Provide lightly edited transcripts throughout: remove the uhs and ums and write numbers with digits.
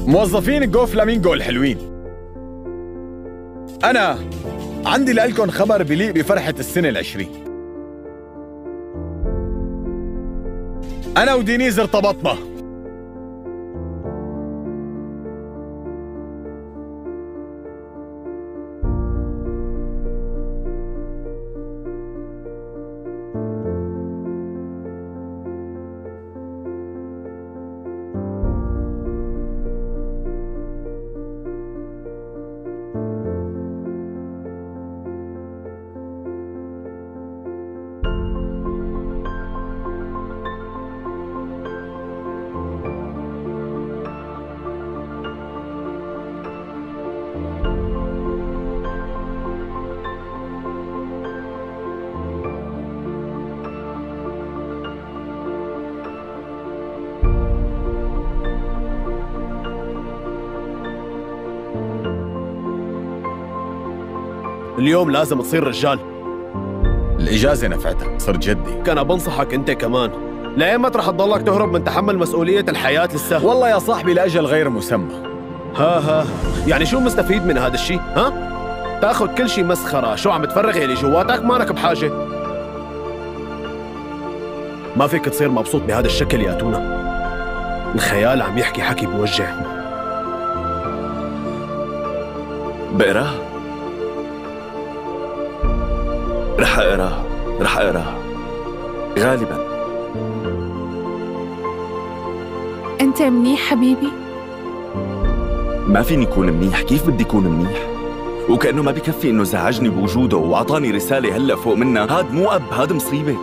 موظفين جو فلامينغو الحلوين، أنا عندي لكم خبر بليق بفرحة السنة ال20. أنا ودينيز ارتبطنا. اليوم لازم تصير رجال. الإجازة نفعتك، صرت جدي. كان بنصحك انت كمان، لا اما رح تضلك تهرب من تحمل مسؤولية الحياة لسه. والله يا صاحبي لأجل غير مسمى. ها يعني شو مستفيد من هذا الشيء؟ ها؟ تاخذ كل شيء مسخرة، شو عم تفرغ اللي جواتك؟ مانك بحاجة. ما فيك تصير مبسوط بهذا الشكل يا تونة. الخيال عم يحكي حكي بوجع. بقراه، رح اقراه غالبا. انت منيح حبيبي؟ ما فيني كون منيح، كيف بدي كون منيح؟ وكأنه ما بكفي انه زعجني بوجوده وعطاني رسالة هلا فوق منها. هاد مو اب، هاد مصيبة.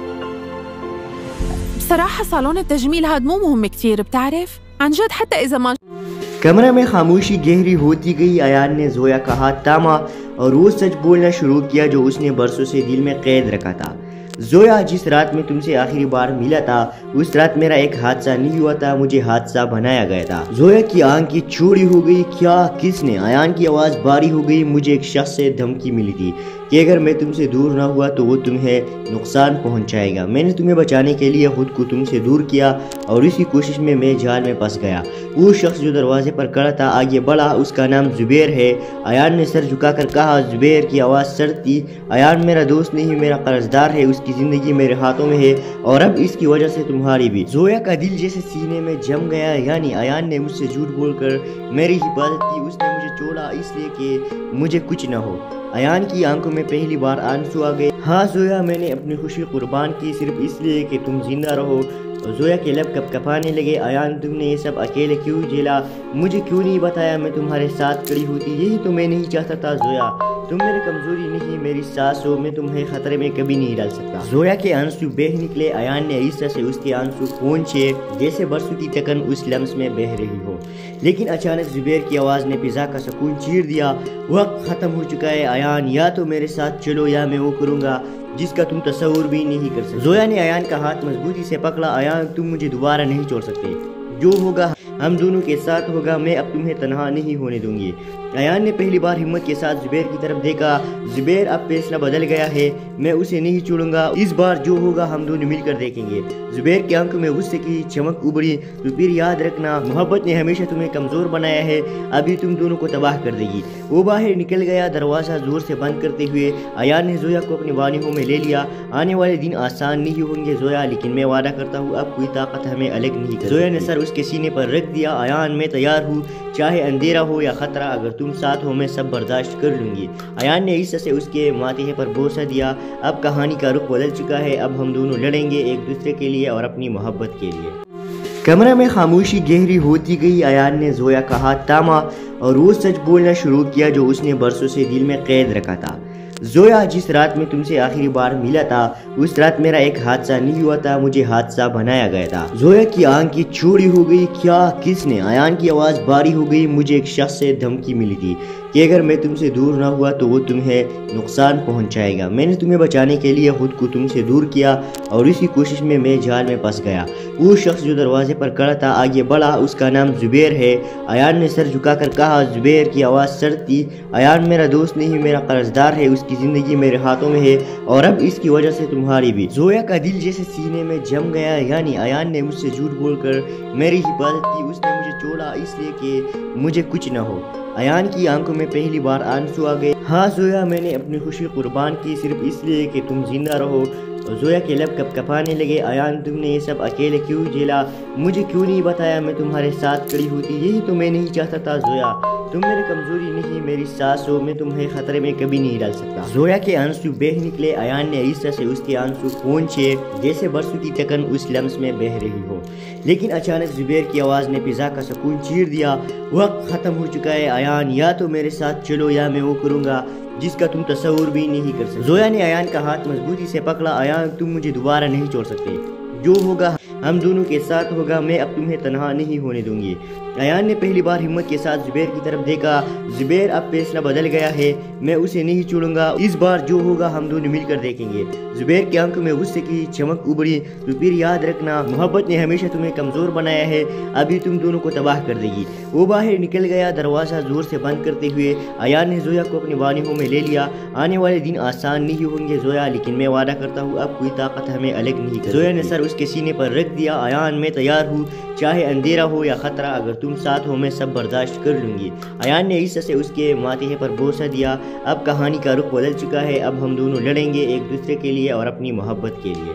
بصراحة صالون التجميل هاد مو مهم كتير، بتعرف؟ عن جد حتى إذا ما कमरे में खामोशी गहरी होती गई। अयान ने जोया का हाथ थामा और वो सच बोलना शुरू किया जो उसने बरसों से दिल में कैद रखा था। जोया, जिस रात में तुमसे आखिरी बार मिला था उस रात मेरा एक हादसा नहीं हुआ था, मुझे हादसा बनाया गया था। जोया की आंखें चौड़ी हो गई। क्या? किसने? अयान की आवाज़ भारी हो गई। मुझे एक शख्स से धमकी मिली थी कि अगर मैं तुमसे दूर ना हुआ तो वो तुम्हें नुकसान पहुंचाएगा। मैंने तुम्हें बचाने के लिए खुद को तुमसे दूर किया और इसी कोशिश में मैं जाल में फंस गया। वो शख्स जो दरवाजे पर खड़ा था आगे बढ़ा। उसका नाम जुबैर है। अयान ने सर झुकाकर कहा। जुबैर की आवाज़ सर्द थी। अयान मेरा दोस्त नहीं, मेरा कर्जदार है। उसकी ज़िंदगी मेरे हाथों में है और अब इसकी वजह से तुम्हारी भी। जोया का दिल जैसे सीने में जम गया। यानी अयान ने मुझसे झूठ बोलकर मेरी हिफाजत की। उसने मुझे छोड़ा इसलिए कि मुझे कुछ ना हो। अयान की आंखों में पहली बार आंसू आ गए। हाँ जोया, मैंने अपनी खुशी कुर्बान की सिर्फ इसलिए कि तुम जिंदा रहो। जोया के लब कपकपाने लगे। अयान, तुमने ये सब अकेले क्यों झेला? मुझे क्यों नहीं बताया? मैं तुम्हारे साथ खड़ी होती। यही तो मैं नहीं चाहता था जोया। तुम मेरी कमजोरी नहीं, मेरी सास हो। मैं तुम्हें खतरे में कभी नहीं डाल सकता। जोया के आंसू बह निकले। अयान ने इस तरह से उसके आंसू पहुंचे जैसे बरसों की टकन उस लम्स में बह रही हो। लेकिन अचानक जुबैर की आवाज़ ने फिजा का सुकून चीर दिया। वक्त ख़त्म हो चुका है अयान, या तो मेरे साथ चलो या मैं वो करूँगा जिसका तुम तस्वुर भी नहीं कर सकते। जोया ने अयान का हाथ मजबूती से पकड़ा। अयान, तुम मुझे दोबारा नहीं छोड़ सकते। जो होगा हम दोनों के साथ होगा। मैं अब तुम्हें तन्हा नहीं होने दूंगी। अयान ने पहली बार हिम्मत के साथ जुबैर की तरफ देखा। जुबैर, अब फैसला बदल गया है। मैं उसे नहीं छोड़ूंगा। इस बार जो होगा हम दोनों मिलकर देखेंगे। जुबैर की आंखों में गुस्से की चमक उभरी। तो फिर याद रखना, मोहब्बत ने हमेशा तुम्हें कमजोर बनाया है, अभी तुम दोनों को तबाह कर देगी। वो बाहर निकल गया, दरवाजा जोर से बंद करते हुए। अयान ने जोया को अपनी बानियों में ले लिया। आने वाले दिन आसान नहीं होंगे जोया, लेकिन मैं वादा करता हूँ अब कोई ताकत हमें अलग नहीं कर। जोया ने सर उसके सीने पर रख दिया। अयान, मैं तैयार हूँ, चाहे अंधेरा हो या खतरा, अगर तुम साथ हो मैं सब बर्दाश्त कर लूंगी। अयान ने इस से उसके माथे पर बोसा दिया। अब कहानी का रुख बदल चुका है। अब हम दोनों लड़ेंगे एक दूसरे के लिए और अपनी मोहब्बत के लिए। कमरे में खामोशी गहरी होती गई। अयान ने जोया का हाथ थामा और वो सच बोलना शुरू किया जो उसने बरसों से दिल में कैद रखा था। जोया, जिस रात में तुमसे आखिरी बार मिला था उस रात मेरा एक हादसा नहीं हुआ था, मुझे हादसा बनाया गया था। जोया की आंखें चौड़ी हो गई। क्या? किसने? अयान की आवाज़ भारी हो गई। मुझे एक शख्स से धमकी मिली थी कि अगर मैं तुमसे दूर ना हुआ तो वो तुम्हें नुकसान पहुंचाएगा। मैंने तुम्हें बचाने के लिए खुद को तुमसे दूर किया और इसी कोशिश में मैं जाल में फंस गया। वो शख्स जो दरवाजे पर खड़ा था आगे बढ़ा। उसका नाम जुबैर है। अयान ने सर झुकाकर कहा। जुबैर की आवाज़ सर्द थी। अयान, मेरा दोस्त नहीं, मेरा कर्जदार है। उसकी ज़िंदगी मेरे हाथों में है और अब इसकी वजह से तुम्हारी भी। जोया का दिल जैसे सीने में जम गया। यानी अयान ने मुझसे झूठ बोलकर मेरी हिफाजत की। उसने मुझे छोड़ा इसलिए कि मुझे कुछ न हो। अयान की आंखों में पहली बार आंसू आ गए। हाँ जोया, मैंने अपनी खुशी कुर्बान की सिर्फ इसलिए कि तुम जिंदा रहो। जोया के लब कपकपाने लगे। अयान, तुमने ये सब अकेले क्यों झेला? मुझे क्यों नहीं बताया? मैं तुम्हारे साथ खड़ी होती, यही तो मैं नहीं चाहता था। जोया, तुम मेरी कमजोरी नहीं, मेरी सास हो। मैं तुम्हें खतरे में कभी नहीं डाल सकता। जोया के आंसू बह निकले। अयान ने इस तरह से उसके आंसू पहुंचे जैसे बरसों की तकन उस लम्स में बह रही हो। लेकिन अचानक जुबैर की आवाज़ ने फिजा का सुकून चीर दिया। वक्त ख़त्म हो चुका है अयान, या तो मेरे साथ चलो या मैं वो करूँगा जिसका तुम तस्वुर भी नहीं कर सकते। जोया ने अयान का हाथ मजबूती से पकड़ा। अयान, तुम मुझे दोबारा नहीं छोड़ सकते। जो होगा हम दोनों के साथ होगा। मैं अब तुम्हें तन्हा नहीं होने दूंगी। अयान ने पहली बार हिम्मत के साथ जुबैर की तरफ देखा। जुबैर, अब फैसला बदल गया है, मैं उसे नहीं छोड़ूंगा। इस बार जो होगा हम दोनों मिलकर देखेंगे। जुबैर की आंखों में गुस्से की चमक उभरी। तो फिर याद रखना, मोहब्बत ने हमेशा तुम्हें कमजोर बनाया है, अभी तुम दोनों को तबाह कर देगी। वो बाहर निकल गया, दरवाजा जोर से बंद करते हुए। अयान ने जोया को अपनी बानियों में ले लिया। आने वाले दिन आसान नहीं होंगे जोया, लेकिन मैं वादा करता हूँ अब कोई ताकत हमें अलग नहीं कर। जोया ने सर उसके सीने पर रख दिया। अयान, मैं तैयार हूँ, चाहे अंधेरा हो या खतरा, अगर तुम साथ हो मैं सब बर्दाश्त कर लूंगी। अयान ने इस से उसके माथे पर बोसा दिया। अब कहानी का रुख बदल चुका है, अब हम दोनों लड़ेंगे एक दूसरे के लिए और अपनी मोहब्बत के लिए।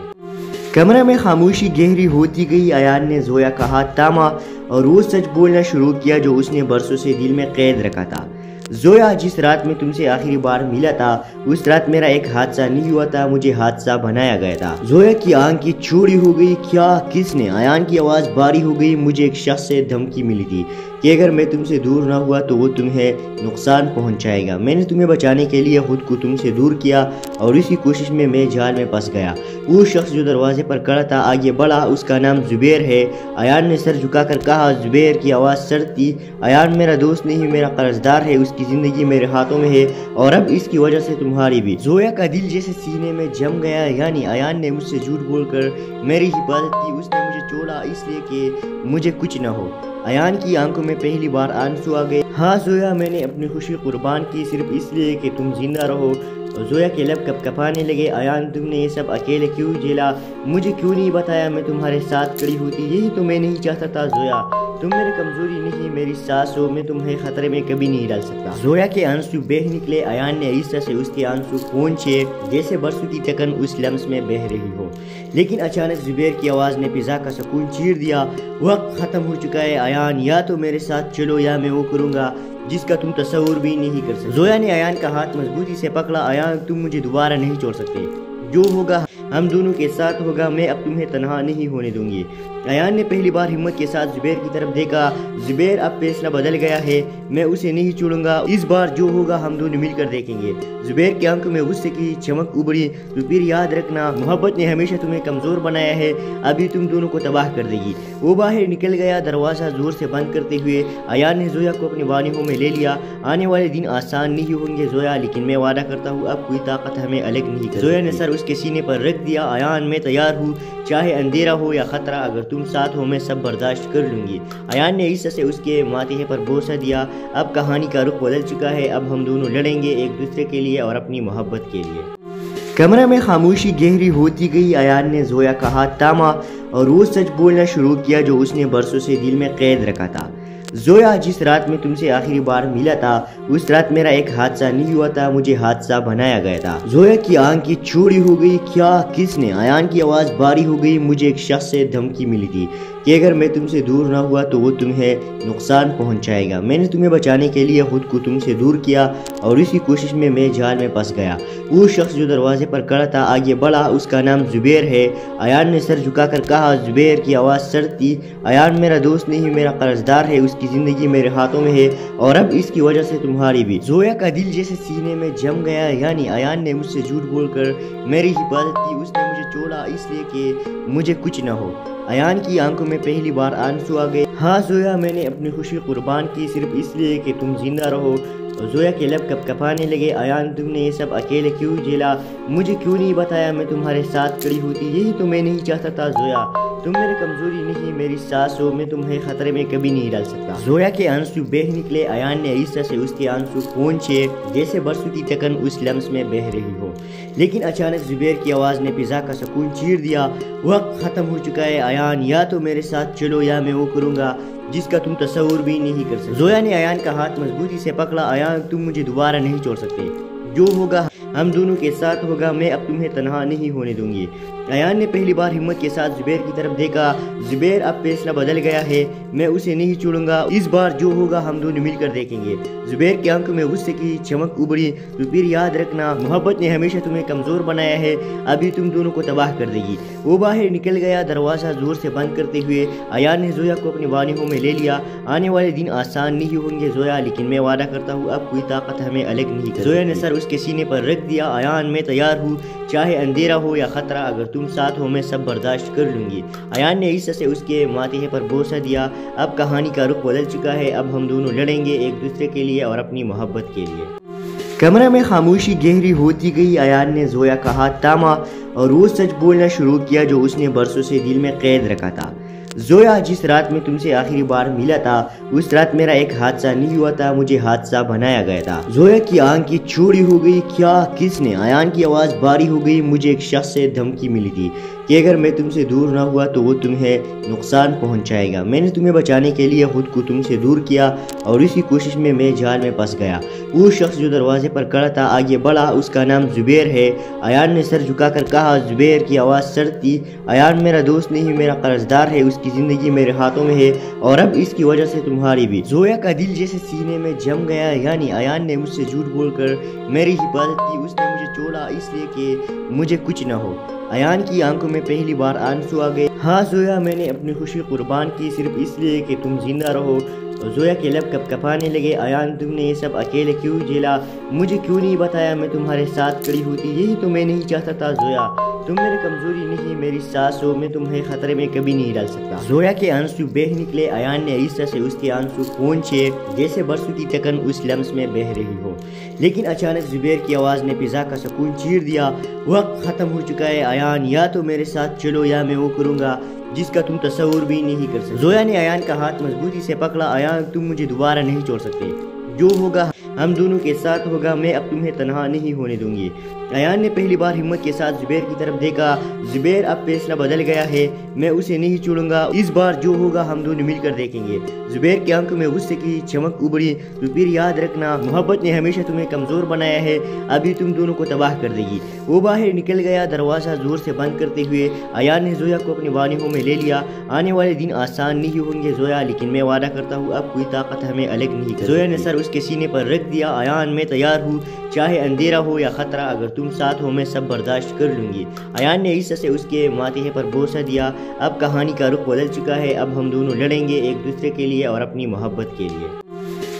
कमरे में खामोशी गहरी होती गई। अयान ने जोया का हाथ थामा और वो सच बोलना शुरू किया जो उसने बरसों से दिल में कैद रखा था। जोया, जिस रात में तुमसे आखिरी बार मिला था उस रात मेरा एक हादसा नहीं हुआ था, मुझे हादसा बनाया गया था। जोया की आंखें चौड़ी हो गई। क्या? किसने? अयान की आवाज़ भारी हो गई। मुझे एक शख्स से धमकी मिली थी कि अगर मैं तुमसे दूर ना हुआ तो वो तुम्हें नुकसान पहुंचाएगा। मैंने तुम्हें बचाने के लिए खुद को तुमसे दूर किया और इसी कोशिश में मैं जाल में फंस गया। वो शख्स जो दरवाजे पर खड़ा था आगे बढ़ा, उसका नाम जुबैर है। अयान ने सर झुकाकर कहा। जुबैर की आवाज़ सर्द थी। अयान, मेरा दोस्त नहीं, मेरा कर्जदार है, उसकी जिंदगी मेरे हाथों में है और अब इसकी वजह से तुम्हारी भी। जोया का दिल जैसे सीने में जम गया। यानी अयान ने मुझसे झूठ बोलकर मेरी हिफाजत की, उसने मुझे छोड़ा इसलिए कि मुझे कुछ न हो। अयान की आंखों में पहली बार आंसू आ गए। हाँ जोया, मैंने अपनी खुशी कुर्बान की सिर्फ इसलिए कि तुम जिंदा रहो। जोया के लब कपकपाने लगे। अयान, तुमने ये सब अकेले क्यों झेला? मुझे क्यों नहीं बताया? मैं तुम्हारे साथ खड़ी होती, यही तो मैं नहीं चाहता था। जोया, तुम मेरी कमजोरी नहीं, मेरी सास हो। मैं तुम्हें खतरे में कभी नहीं डाल सकता। जोया के आंसू बह निकले। अयान ने इस तरह से उसके आंसू पहुंचे जैसे बरसों की तकन उस लम्स में बह रही हो। लेकिन अचानक जुबैर की आवाज़ ने फिजा का सुकून चीर दिया। वक्त ख़त्म हो चुका है अयान, या तो मेरे साथ चलो या मैं वो करूँगा जिसका तुम तस्वुर भी नहीं कर सकते। जोया ने अयान का हाथ मजबूती से पकड़ा। अयान, तुम मुझे दोबारा नहीं छोड़ सकते। जो होगा हम दोनों के साथ होगा। मैं अब तुम्हें तन्हा नहीं होने दूंगी। अयान ने पहली बार हिम्मत के साथ जुबैर की तरफ देखा। जुबैर, अब फैसला बदल गया है, मैं उसे नहीं छोड़ूंगा। इस बार जो होगा हम दोनों मिलकर देखेंगे। जुबैर की आंखों में गुस्से की चमक उभरी। तो फिर याद रखना, मोहब्बत ने हमेशा तुम्हें कमजोर बनाया है, अभी तुम दोनों को तबाह कर देगी। वो बाहर निकल गया, दरवाजा जोर से बंद करते हुए। अयान ने जोया को अपनी बानियों में ले लिया। आने वाले दिन आसान नहीं होंगे जोया, लेकिन मैं वादा करता हूँ अब कोई ताकत हमें अलग नहीं कर। जोया ने सर उसके सीने पर रख दिया। अयान, मैं तैयार हूँ, चाहे अंधेरा हो या खतरा, अगर तुम साथ हो मैं सब बर्दाश्त कर लूंगी। अयान ने इस से उसके माथे पर बोसा दिया। अब कहानी का रुख बदल चुका है, अब हम दोनों लड़ेंगे एक दूसरे के लिए और अपनी मोहब्बत के लिए। कमरे में खामोशी गहरी होती गई। अयान ने जोया का हाथ थामा और वो सच बोलना शुरू किया जो उसने बरसों से दिल में कैद रखा था। जोया, जिस रात में तुमसे आखिरी बार मिला था उस रात मेरा एक हादसा नहीं हुआ था, मुझे हादसा बनाया गया था। जोया की आंखें चौड़ी हो गई। क्या? किसने? अयान की आवाज़ भारी हो गई। मुझे एक शख्स से धमकी मिली थी कि अगर मैं तुमसे दूर ना हुआ तो वो तुम्हें नुकसान पहुंचाएगा। मैंने तुम्हें बचाने के लिए खुद को तुमसे दूर किया और इसी कोशिश में मैं जाल में फंस गया। वो शख्स जो दरवाजे पर खड़ा था आगे बढ़ा, उसका नाम जुबैर है। अयान ने सर झुकाकर कहा। जुबैर की आवाज़ सर्द थी। अयान, मेरा दोस्त नहीं, मेरा कर्जदार है, उसकी जिंदगी मेरे हाथों में है और अब इसकी वजह से तुम्हारी भी। जोया का दिल जैसे सीने में जम गया। यानी अयान ने मुझसे झूठ बोलकर मेरी हिफाजत की, उसने मुझे छोड़ा इसलिए कि मुझे कुछ न हो। अयान की आंखों में पहली बार आंसू आ गए। हाँ जोया, मैंने अपनी खुशी कुर्बान की सिर्फ इसलिए कि तुम जिंदा रहो। जोया के लब कपकपाने लगे। अयान, तुमने ये सब अकेले क्यों झेला? मुझे क्यों नहीं बताया? मैं तुम्हारे साथ खड़ी होती, यही तो मैं नहीं चाहता था। जोया, तुम मेरी कमजोरी नहीं, मेरी सास हो। मैं तुम्हें खतरे में कभी नहीं डाल सकता। जोया के आंसू बह निकले। अयान ने इस तरह से उसके आंसू पहुंचे जैसे बरसों की तकन उस लम्स में बह रही हो। लेकिन अचानक जुबैर की आवाज़ ने फिजा का सुकून चीर दिया। वक्त ख़त्म हो चुका है अयान, या तो मेरे साथ चलो या मैं वो करूँगा जिसका तुम तस्वुर भी नहीं कर सकते। जोया ने अयान का हाथ मजबूती से पकड़ा। अयान, तुम मुझे दोबारा नहीं छोड़ सकते। जो होगा हम दोनों के साथ होगा। मैं अब तुम्हें तन्हा नहीं होने दूंगी। अयान ने पहली बार हिम्मत के साथ जुबैर की तरफ देखा। जुबैर, अब फैसला बदल गया है। मैं उसे नहीं छोड़ूंगा। इस बार जो होगा हम दोनों मिलकर देखेंगे। जुबैर की आंखों में गुस्से की चमक उभरी। तो फिर याद रखना, मोहब्बत ने हमेशा तुम्हें कमजोर बनाया है, अभी तुम दोनों को तबाह कर देगी। वो बाहर निकल गया, दरवाजा जोर से बंद करते हुए। अयान ने जोया को अपनी बानियों में ले लिया। आने वाले दिन आसान नहीं होंगे जोया, लेकिन मैं वादा करता हूँ अब कोई ताकत हमें अलग नहीं कर। जोया ने सर उसके सीने पर रख दिया। अयान, मैं तैयार हूँ, चाहे अंधेरा हो या खतरा, अगर तुम साथ हो मैं सब बर्दाश्त कर लूंगी। अयान ने इस से उसके माथे पर बोसा दिया। अब कहानी का रुख बदल चुका है। अब हम दोनों लड़ेंगे एक दूसरे के लिए और अपनी मोहब्बत के लिए। कमरे में खामोशी गहरी होती गई। अयान ने जोया का हाथ थामा और वो सच बोलना शुरू किया जो उसने बरसों से दिल में कैद रखा था। जोया, जिस रात में तुमसे आखिरी बार मिला था उस रात मेरा एक हादसा नहीं हुआ था, मुझे हादसा बनाया गया था। जोया की आंखें चौड़ी हो गई। क्या? किसने? अयान की आवाज़ भारी हो गई। मुझे एक शख्स से धमकी मिली थी कि अगर मैं तुमसे दूर ना हुआ तो वो तुम्हें नुकसान पहुंचाएगा। मैंने तुम्हें बचाने के लिए खुद को तुमसे दूर किया और इसी कोशिश में मैं जाल में फंस गया। वो शख्स जो दरवाजे पर खड़ा था आगे बढ़ा। उसका नाम जुबैर है। अयान ने सर झुकाकर कहा। जुबैर की आवाज़ सर्द थी। अयान, मेरा दोस्त नहीं, मेरा कर्जदार है। उसकी जिंदगी मेरे हाथों में है और अब इसकी वजह से तुम्हारी भी। जोया का दिल जैसे सीने में जम गया। यानी अयान ने मुझसे झूठ बोलकर मेरी हिफाजत की। उसने मुझे छोड़ा इसलिए कि मुझे कुछ ना हो। अयान की आंखों में पहली बार आंसू आ गए। हाँ जोया, मैंने अपनी खुशी कुर्बान की सिर्फ इसलिए कि तुम जिंदा रहो। जोया के लब कपकपाने लगे। अयान, तुमने ये सब अकेले क्यों झेला? मुझे क्यों नहीं बताया? मैं तुम्हारे साथ खड़ी होती। यही तो मैं नहीं चाहता था जोया। तुम मेरी कमजोरी नहीं, मेरी सास हो। मैं तुम्हें खतरे में कभी नहीं डाल सकता। जोया के आंसू बह निकले। अयान ने इस तरह से उसके आंसू पहुंचे जैसे बरसों की तकन उस लम्स में बह रही हो। लेकिन अचानक जुबैर की आवाज़ ने फिजा का सुकून चीर दिया। वक्त खत्म हो चुका है अयान, या तो मेरे साथ चलो या मैं वो करूँगा जिसका तुम तस्वुर भी नहीं कर सकते। जोया ने अयान का हाथ मजबूती से पकड़ा। अयान, तुम मुझे दोबारा नहीं छोड़ सकते। जो होगा हम दोनों के साथ होगा। मैं अब तुम्हें तन्हा नहीं होने दूंगी। अयान ने पहली बार हिम्मत के साथ जुबैर की तरफ देखा। जुबैर, अब फैसला बदल गया है। मैं उसे नहीं छोड़ूंगा। इस बार जो होगा हम दोनों मिलकर देखेंगे। जुबैर की आंखों में गुस्से की चमक उभरी। तो फिर याद रखना, मोहब्बत ने हमेशा तुम्हें कमजोर बनाया है, अभी तुम दोनों को तबाह कर देगी। वो बाहर निकल गया, दरवाजा जोर से बंद करते हुए। अयान ने जोया को अपनी बानियों में ले लिया। आने वाले दिन आसान नहीं होंगे जोया, लेकिन मैं वादा करता हूँ अब कोई ताकत हमें अलग नहीं कर। जोया ने सर उसके सीने पर रख दिया। अयान, मैं तैयार हूँ, चाहे अंधेरा हो या खतरा, अगर तुम साथ हो मैं सब बर्दाश्त कर लूंगी। अयान ने इस से उसके माथे पर बोसा दिया। अब कहानी का रुख बदल चुका है। अब हम दोनों लड़ेंगे एक दूसरे के लिए और अपनी मोहब्बत के लिए।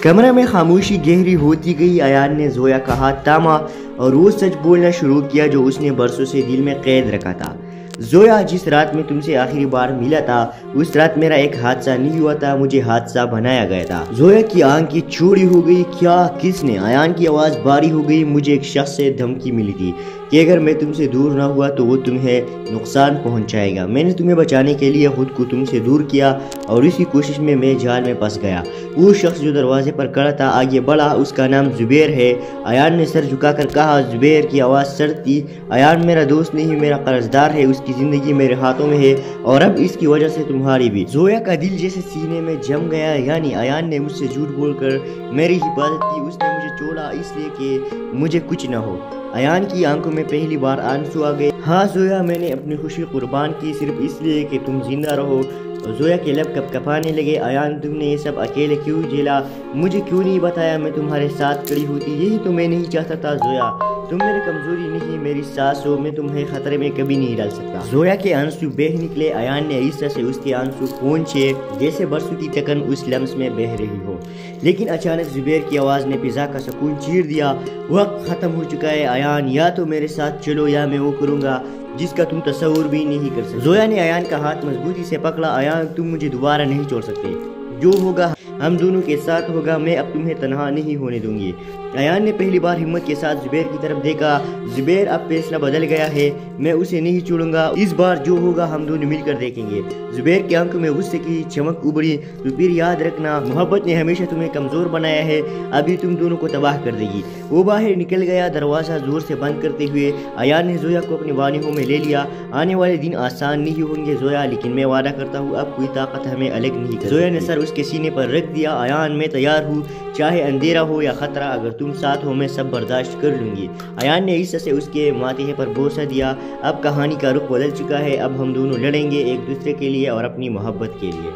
कमरे में खामोशी गहरी होती गई। अयान ने जोया का हाथ थामा और वो सच बोलना शुरू किया जो उसने बरसों से दिल में कैद रखा था। जोया, जिस रात में तुमसे आखिरी बार मिला था उस रात मेरा एक हादसा नहीं हुआ था, मुझे हादसा बनाया गया था। जोया की आंखें चौड़ी हो गई। क्या? किसने? अयान की आवाज़ भारी हो गई। मुझे एक शख्स से धमकी मिली थी कि अगर मैं तुमसे दूर ना हुआ तो वो तुम्हें नुकसान पहुंचाएगा। मैंने तुम्हें बचाने के लिए खुद को तुमसे दूर किया और इसी कोशिश में मैं जाल में फंस गया। वो शख्स जो दरवाजे पर खड़ा था आगे बढ़ा। उसका नाम जुबैर है। अयान ने सर झुकाकर कहा। जुबैर की आवाज़ सर्द थी। अयान, मेरा दोस्त नहीं, मेरा कर्जदार है। उसकी जिंदगी मेरे हाथों में है और अब इसकी वजह से तुम्हारी भी। जोया का दिल जैसे सीने में जम गया। यानी अयान ने मुझसे झूठ बोलकर मेरी हिफाजत की। उसने मुझे छोड़ा इसलिए कि मुझे कुछ ना हो। अयान की आंखों में पहली बार आंसू आ गए। हाँ जोया, मैंने अपनी खुशी कुर्बान की सिर्फ इसलिए कि तुम जिंदा रहो। जोया के लब कपकपाने लगे। अयान, तुमने ये सब अकेले क्यों झेला? मुझे क्यों नहीं बताया? मैं तुम्हारे साथ खड़ी होती। यही तो मैं नहीं चाहता था जोया। तुम मेरी कमजोरी नहीं, मेरी सास हो। मैं तुम्हें खतरे में कभी नहीं डाल सकता। जोया के आंसू बह निकले। अयान ने इस तरह से उसके आंसू पहुंचे जैसे बरसों की तकन उस लम्स में बह रही हो। लेकिन अचानक जुबैर की आवाज़ ने फिजा का सुकून चीर दिया। वक्त खत्म हो चुका है अयान, या तो मेरे साथ चलो या मैं वो करूँगा जिसका तुम तस्वुर भी नहीं कर सकते। जोया ने अयान का हाथ मजबूती से पकड़ा। अयान, तुम मुझे दोबारा नहीं छोड़ सकते। जो होगा हम दोनों के साथ होगा, मैं अब तुम्हें तन्हा नहीं होने दूंगी। अयान ने पहली बार हिम्मत के साथ जुबैर की तरफ देखा। जुबैर अब फैसला बदल गया है, मैं उसे नहीं छोड़ूंगा, इस बार जो होगा हम दोनों मिलकर देखेंगे। जुबैर की आंखों में गुस्से की चमक उभरी। तो फिर याद रखना, मोहब्बत ने हमेशा तुम्हें कमजोर बनाया है, अभी तुम दोनों को तबाह कर देगी। वो बाहर निकल गया, दरवाजा जोर से बंद करते हुए अयान ने जोया को अपनी बानियों में ले लिया। आने वाले दिन आसान नहीं होंगे जोया, लेकिन मैं वादा करता हूँ अब कोई ताकत हमें अलग नहीं कर। जोया ने सर उसके सीने पर रख दिया। अयान, मैं तैयार हूँ, चाहे अंधेरा हो या खतरा, अगर तुम साथ हो मैं सब बर्दाश्त कर लूंगी। अयान ने इस से उसके माथे पर बोसा दिया। अब कहानी का रुख बदल चुका है, अब हम दोनों लड़ेंगे एक दूसरे के लिए और अपनी मोहब्बत के लिए।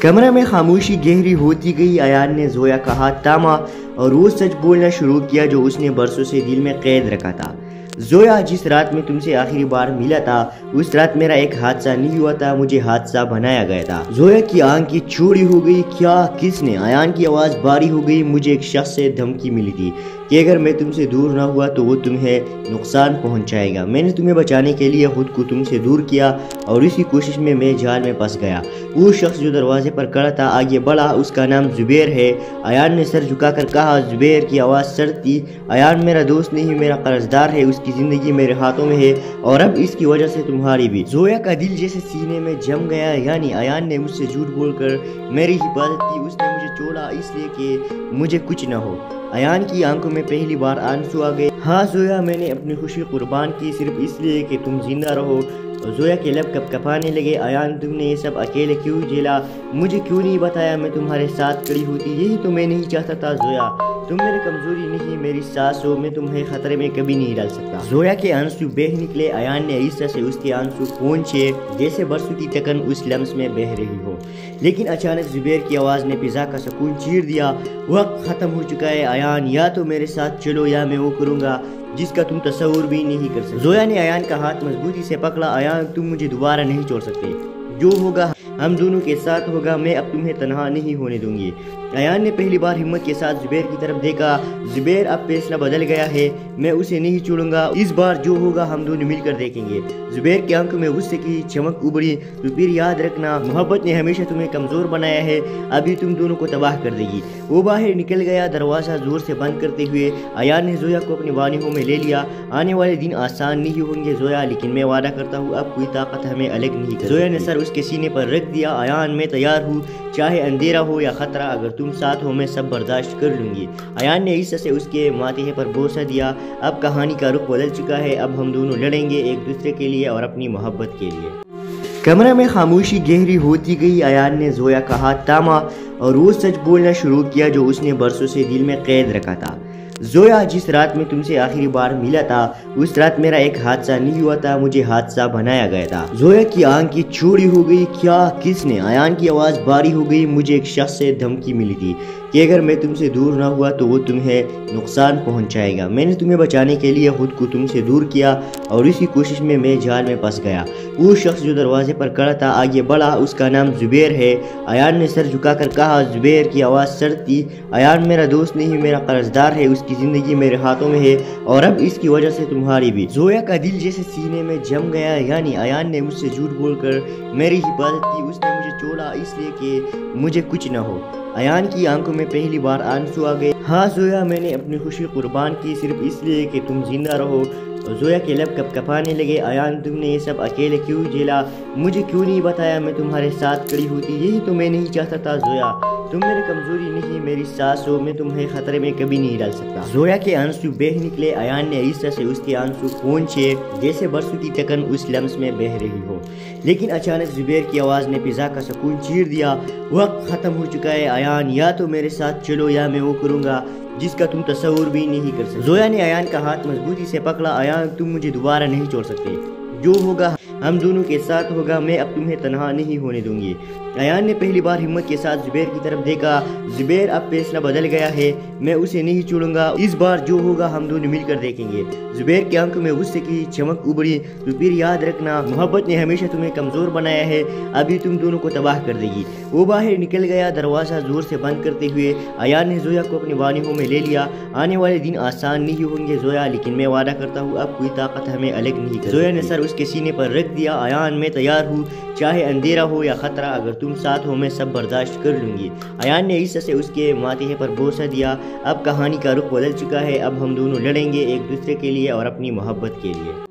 कमरे में खामोशी गहरी होती गई। अयान ने जोया का हाथ थामा और वो सच बोलना शुरू किया जो उसने बरसों से दिल में कैद रखा था। जोया, जिस रात में तुमसे आखिरी बार मिला था उस रात मेरा एक हादसा नहीं हुआ था, मुझे हादसा बनाया गया था। जोया की आंखें चौड़ी हो गई। क्या? किसने? अयान की आवाज़ भारी हो गई। मुझे एक शख्स से धमकी मिली थी कि अगर मैं तुमसे दूर ना हुआ तो वो तुम्हें नुकसान पहुंचाएगा। मैंने तुम्हें बचाने के लिए खुद को तुमसे दूर किया और इसी कोशिश में मैं जाल में फंस गया। वो शख्स जो दरवाजे पर खड़ा था आगे बढ़ा, उसका नाम जुबैर है। अयान ने सर झुकाकर कहा। जुबैर की आवाज़ सर्द थी। अयान मेरा दोस्त नहीं, मेरा कर्जदार है, उसकी ज़िंदगी मेरे हाथों में है और अब इसकी वजह से तुम्हारी भी। जोया का दिल जैसे सीने में जम गया। यानी अयान ने मुझसे झूठ बोलकर मेरी हिफाजत की, उसने मुझे छोड़ा इसलिए कि मुझे कुछ ना हो। अयान की आंखों में पहली बार आंसू आ गए। हाँ जोया, मैंने अपनी खुशी कुर्बान की सिर्फ इसलिए कि तुम जिंदा रहो। जोया के लब कपकपाने लगे। अयान, तुमने ये सब अकेले क्यों झेला? मुझे क्यों नहीं बताया? मैं तुम्हारे साथ खड़ी होती, यही तो मैं नहीं चाहता था। जोया, तुम मेरी कमजोरी नहीं, मेरी सास हो, मैं तुम्हें खतरे में कभी नहीं डाल सकता। जोया के आंसू बह निकले। अयान ने इस तरह से उसके आंसू पहुंचे जैसे बरसों की टकन उस लम्स में बह रही हो। लेकिन अचानक जुबैर की आवाज़ ने फिजा का सुकून चीर दिया। वक्त खत्म हो चुका है अयान, या तो मेरे साथ चलो या मैं वो करूँगा जिसका तुम तस्वुर भी नहीं कर सकते। जोया ने अयान का हाथ मजबूती से पकड़ा। अयान, तुम मुझे दोबारा नहीं छोड़ सकते, जो होगा हम दोनों के साथ होगा, मैं अब तुम्हें तन्हा नहीं होने दूंगी। अयान ने पहली बार हिम्मत के साथ जुबैर की तरफ देखा। जुबैर अब फैसला बदल गया है, मैं उसे नहीं छोड़ूंगा, इस बार जो होगा हम दोनों मिलकर देखेंगे। जुबैर की आंखों में गुस्से की चमक उभरी। तो फिर याद रखना, मोहब्बत ने हमेशा तुम्हें कमजोर बनाया है, अभी तुम दोनों को तबाह कर देगी। वो बाहर निकल गया, दरवाजा जोर से बंद करते हुए अयान ने जोया को अपनी बानियों में ले लिया। आने वाले दिन आसान नहीं होंगे जोया, लेकिन मैं वादा करता हूँ अब कोई ताकत हमें अलग नहीं कर। जोया ने सर उसके सीने पर रख दिया। अयान, मैं तैयार हूँ, चाहे अंधेरा हो या खतरा, अगर तुम साथ हो मैं सब बर्दाश्त कर लूंगी। अयान ने इस से उसके माथे पर बोसा दिया। अब कहानी का रुख बदल चुका है, अब हम दोनों लड़ेंगे एक दूसरे के लिए और अपनी मोहब्बत के लिए। कमरे में खामोशी गहरी होती गई। अयान ने जोया का हाथ थामा और वो सच बोलना शुरू किया जो उसने बरसों से दिल में कैद रखा था। जोया, जिस रात में तुमसे आखिरी बार मिला था उस रात मेरा एक हादसा नहीं हुआ था, मुझे हादसा बनाया गया था। जोया की आंखें चौड़ी हो गई। क्या? किसने? अयान की आवाज़ भारी हो गई। मुझे एक शख्स से धमकी मिली थी कि अगर मैं तुमसे दूर ना हुआ तो वो तुम्हें नुकसान पहुंचाएगा। मैंने तुम्हें बचाने के लिए खुद को तुमसे दूर किया और इसी कोशिश में मैं जाल में फंस गया। वो शख्स जो दरवाजे पर खड़ा था आगे बढ़ा, उसका नाम जुबैर है। अयान ने सर झुकाकर कहा। जुबैर की आवाज़ सर्द थी। अयान, मेरा दोस्त नहीं, मेरा कर्जदार है, उसकी ज़िंदगी मेरे हाथों में है और अब इसकी वजह से तुम्हारी भी। जोया का दिल जैसे सीने में जम गया। यानी अयान ने मुझसे झूठ बोलकर मेरी हिफाजत की, उसने मुझे छोड़ा इसलिए कि मुझे कुछ ना हो। अयान की आंखों में पहली बार आंसू आ गए। हाँ जोया, मैंने अपनी खुशी कुर्बान की सिर्फ इसलिए कि तुम जिंदा रहो। जोया के लब कपकपाने लगे। अयान, तुमने ये सब अकेले क्यों झेला? मुझे क्यों नहीं बताया? मैं तुम्हारे साथ खड़ी होती, यही तो मैं नहीं चाहता था। जोया, तुम मेरी कमजोरी नहीं, मेरी सास हो, मैं तुम्हें खतरे में कभी नहीं डाल सकता। जोया के आंसू बह निकले। अयान ने इस तरह से उसके आंसू पहुंचे जैसे बरसों की टकन उस लम्स में बह रही हो। लेकिन अचानक जुबैर की आवाज़ ने फिजा का सुकून चीर दिया। वक्त खत्म हो चुका है अयान, या तो मेरे साथ चलो या मैं वो करूँगा जिसका तुम तस्वुर भी नहीं कर सकते। जोया ने अयान का हाथ मजबूती से पकड़ा। अयान, तुम मुझे दोबारा नहीं छोड़ सकते, जो होगा हम दोनों के साथ होगा, मैं अब तुम्हें तन्हा नहीं होने दूंगी। अयान ने पहली बार हिम्मत के साथ जुबैर की तरफ देखा। जुबैर अब फैसला बदल गया है, मैं उसे नहीं छोड़ूंगा, इस बार जो होगा हम दोनों मिलकर देखेंगे। जुबैर की आंखों में गुस्से की चमक उभरी। तो फिर याद रखना, मोहब्बत ने हमेशा तुम्हें कमजोर बनाया है, अभी तुम दोनों को तबाह कर देगी। वो बाहर निकल गया, दरवाजा जोर से बंद करते हुए अयान ने जोया को अपनी बानियों में ले लिया। आने वाले दिन आसान नहीं होंगे जोया, लेकिन मैं वादा करता हूँ अब कोई ताकत हमें अलग नहीं कर। जोया ने सर उसके सीने पर रख दिया। अयान, मैं तैयार हूँ, चाहे अंधेरा हो या खतरा, अगर तुम साथ हो मैं सब बर्दाश्त कर लूँगी। अयान ने इस से उसके माथे पर बोसा दिया। अब कहानी का रुख बदल चुका है, अब हम दोनों लड़ेंगे एक दूसरे के लिए और अपनी मोहब्बत के लिए।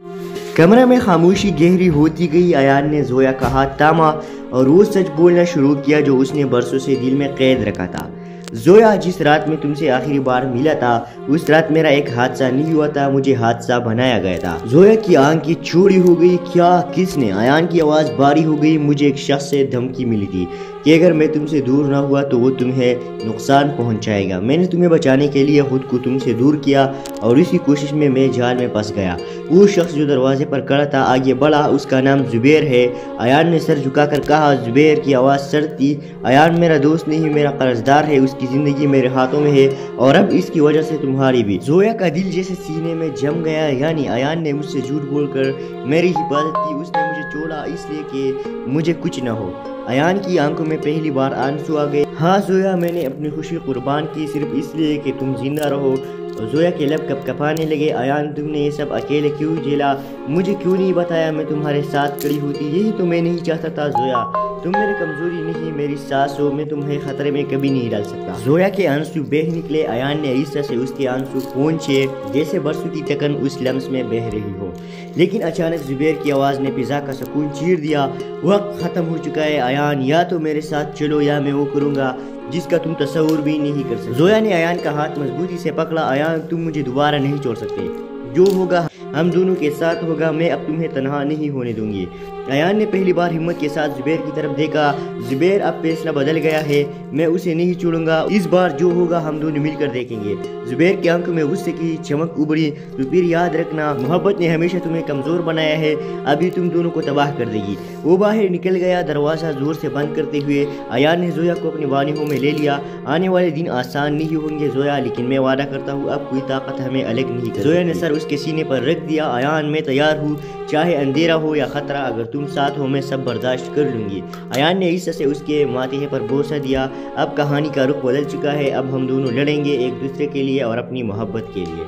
कमरे में खामोशी गहरी होती गई। अयान ने जोया का हाथ थामा और वो सच बोलना शुरू किया जो उसने बरसों से दिल में कैद रखा था। जोया, जिस रात में तुमसे आखिरी बार मिला था उस रात मेरा एक हादसा नहीं हुआ था, मुझे हादसा बनाया गया था। जोया की आंखें चौड़ी हो गई। क्या? किसने? अयान की आवाज़ भारी हो गई। मुझे एक शख्स से धमकी मिली थी कि अगर मैं तुमसे दूर ना हुआ तो वो तुम्हें नुकसान पहुंचाएगा। मैंने तुम्हें बचाने के लिए खुद को तुमसे दूर किया और इसी कोशिश में मैं जाल में फंस गया। वो शख्स जो दरवाजे पर खड़ा था आगे बढ़ा। उसका नाम जुबैर है। अयान ने सर झुकाकर कहा। जुबैर की आवाज़ सर्द थी। अयान मेरा दोस्त नहीं, मेरा कर्जदार है। उसकी जिंदगी मेरे हाथों में है और अब इसकी वजह से तुम्हारी भी। जोया का दिल जैसे सीने में जम गया। यानी अयान ने मुझसे झूठ बोलकर मेरी हिफाजत की। उसने मुझे छोड़ा इसलिए कि मुझे कुछ न हो। अयान की आंखों में पहली बार आंसू आ गए। हाँ जोया, मैंने अपनी खुशी कुर्बान की सिर्फ इसलिए कि तुम जिंदा रहो। जोया के लब कपकपाने लगे। अयान, तुमने ये सब अकेले क्यों झेला? मुझे क्यों नहीं बताया? मैं तुम्हारे साथ खड़ी होती। यही तो मैं नहीं चाहता था जोया। तुम मेरी कमजोरी नहीं, मेरी सास हो। मैं तुम्हें खतरे में कभी नहीं डाल सकता। जोया के आंसू बह निकले। अयान ने इस तरह से उसके आंसू पहुंचे जैसे बरसों की तकन उस लम्स में बह रही हो। लेकिन अचानक जुबैर की आवाज़ ने फिजा का सुकून चीर दिया। वक्त खत्म हो चुका है अयान, या तो मेरे साथ चलो या मैं वो करूँगा जिसका तुम तस्वुर भी नहीं कर सकते। जोया ने अयान का हाथ मजबूती से पकड़ा। अयान, तुम मुझे दोबारा नहीं छोड़ सकते। जो होगा हम दोनों के साथ होगा। मैं अब तुम्हें तन्हा नहीं होने दूंगी। अयान ने पहली बार हिम्मत के साथ जुबैर की तरफ देखा। जुबैर, अब फैसला बदल गया है। मैं उसे नहीं छोड़ूंगा। इस बार जो होगा हम दोनों मिलकर देखेंगे। जुबैर की आंखों में गुस्से की चमक उभरी। तो फिर याद रखना, मोहब्बत ने हमेशा तुम्हें कमजोर बनाया है, अभी तुम दोनों को तबाह कर देगी। वो बाहर निकल गया, दरवाजा जोर से बंद करते हुए। अयान ने जोया को अपनी बाहों में ले लिया। आने वाले दिन आसान नहीं होंगे जोया, लेकिन मैं वादा करता हूँ अब कोई ताकत हमें अलग नहीं कर। जोया ने सर उसके सीने पर रख दिया। अयान, मैं तैयार हूँ, चाहे अंधेरा हो या खतरा, अगर तुम साथ हो मैं सब बर्दाश्त कर लूंगी। अयान ने इस से उसके माथे पर बोसा दिया। अब कहानी का रुख बदल चुका है, अब हम दोनों लड़ेंगे एक दूसरे के लिए और अपनी मोहब्बत के लिए।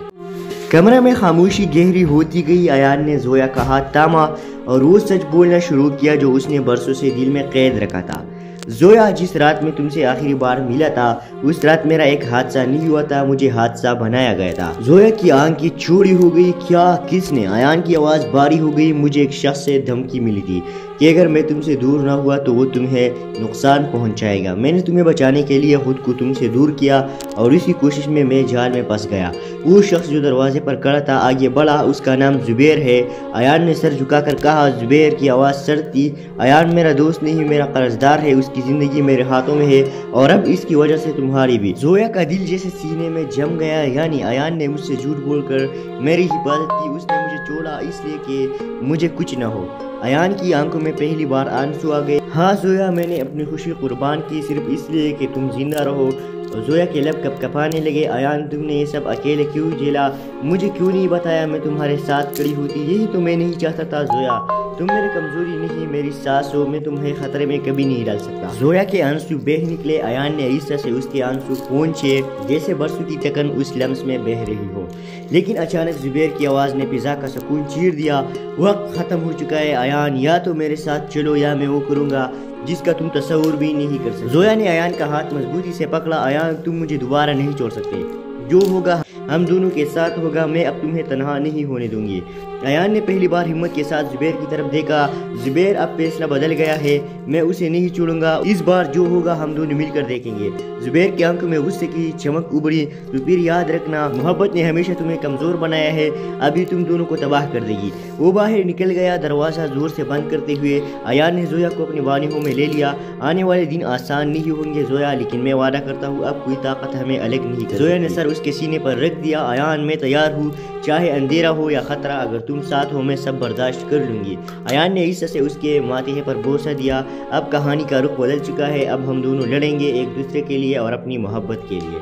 कमरे में खामोशी गहरी होती गई। अयान ने जोया का हाथ थामा और वो सच बोलना शुरू किया जो उसने बरसों से दिल में कैद रखा था। जोया, जिस रात में तुमसे आखिरी बार मिला था उस रात मेरा एक हादसा नहीं हुआ था, मुझे हादसा बनाया गया था। जोया की आंखें चौड़ी हो गई। क्या? किसने? अयान की आवाज़ भारी हो गई। मुझे एक शख्स से धमकी मिली थी कि अगर मैं तुमसे दूर ना हुआ तो वो तुम्हें नुकसान पहुंचाएगा। मैंने तुम्हें बचाने के लिए खुद को तुमसे दूर किया और इसी कोशिश में मैं जाल में फंस गया। वो शख्स जो दरवाजे पर खड़ा था आगे बढ़ा। उसका नाम जुबैर है। अयान ने सर झुकाकर कहा। जुबैर की आवाज़ सर्द थी। अयान, मेरा दोस्त नहीं, मेरा कर्जदार है। उसकी जिंदगी मेरे हाथों में है और अब इसकी वजह से तुम्हारी भी। जोया का दिल जैसे सीने में जम गया। यानी अयान ने मुझसे झूठ बोलकर मेरी हिफाजत की। उसने मुझे छोड़ा इसलिए कि मुझे कुछ न हो। अयान की आंखों में पहली बार आंसू आ गए। हाँ जोया, मैंने अपनी खुशी कुर्बान की सिर्फ इसलिए कि तुम जिंदा रहो। जोया के लब कपकपाने लगे। अयान, तुमने ये सब अकेले क्यों झेला? मुझे क्यों नहीं बताया? मैं तुम्हारे साथ खड़ी होती। यही तो मैं नहीं चाहता था जोया। तुम मेरी कमजोरी नहीं, मेरी सास हो। मैं तुम्हें खतरे में कभी नहीं डाल सकता। जोया के आंसू बह निकले। अयान ने इस तरह से उसके आंसू पहुंचे जैसे बरसों की तकन उस लम्स में बह रही हो। लेकिन अचानक जुबैर की आवाज़ ने फिजा का सुकून चीर दिया। वक्त खत्म हो चुका है अयान, या तो मेरे साथ चलो या मैं वो करूँगा जिसका तुम तस्वुर भी नहीं कर सकते। जोया ने अयान का हाथ मजबूती से पकड़ा। अयान, तुम मुझे दोबारा नहीं छोड़ सकते। जो होगा हम दोनों के साथ होगा। मैं अब तुम्हें तन्हा नहीं होने दूंगी। अयान ने पहली बार हिम्मत के साथ जुबैर की तरफ देखा। जुबैर, अब फैसला बदल गया है। मैं उसे नहीं छोड़ूंगा। इस बार जो होगा हम दोनों मिलकर देखेंगे। जुबैर की आंखों में गुस्से की चमक उभरी। तो फिर याद रखना, मोहब्बत ने हमेशा तुम्हें कमजोर बनाया है, अभी तुम दोनों को तबाह कर देगी। वो बाहर निकल गया, दरवाजा जोर से बंद करते हुए। अयान ने जोया को अपनी बाहों में ले लिया। आने वाले दिन आसान नहीं होंगे जोया, लेकिन मैं वादा करता हूँ अब कोई ताकत हमें अलग नहीं कर। जोया ने सर उसके सीने पर रख दिया। अयान, मैं तैयार हूँ, चाहे अंधेरा हो या खतरा, अगर तुम साथ हो मैं सब बर्दाश्त कर लूंगी। अयान ने इस से उसके माथे पर बोसा दिया। अब कहानी का रुख बदल चुका है, अब हम दोनों लड़ेंगे एक दूसरे के लिए और अपनी मोहब्बत के लिए।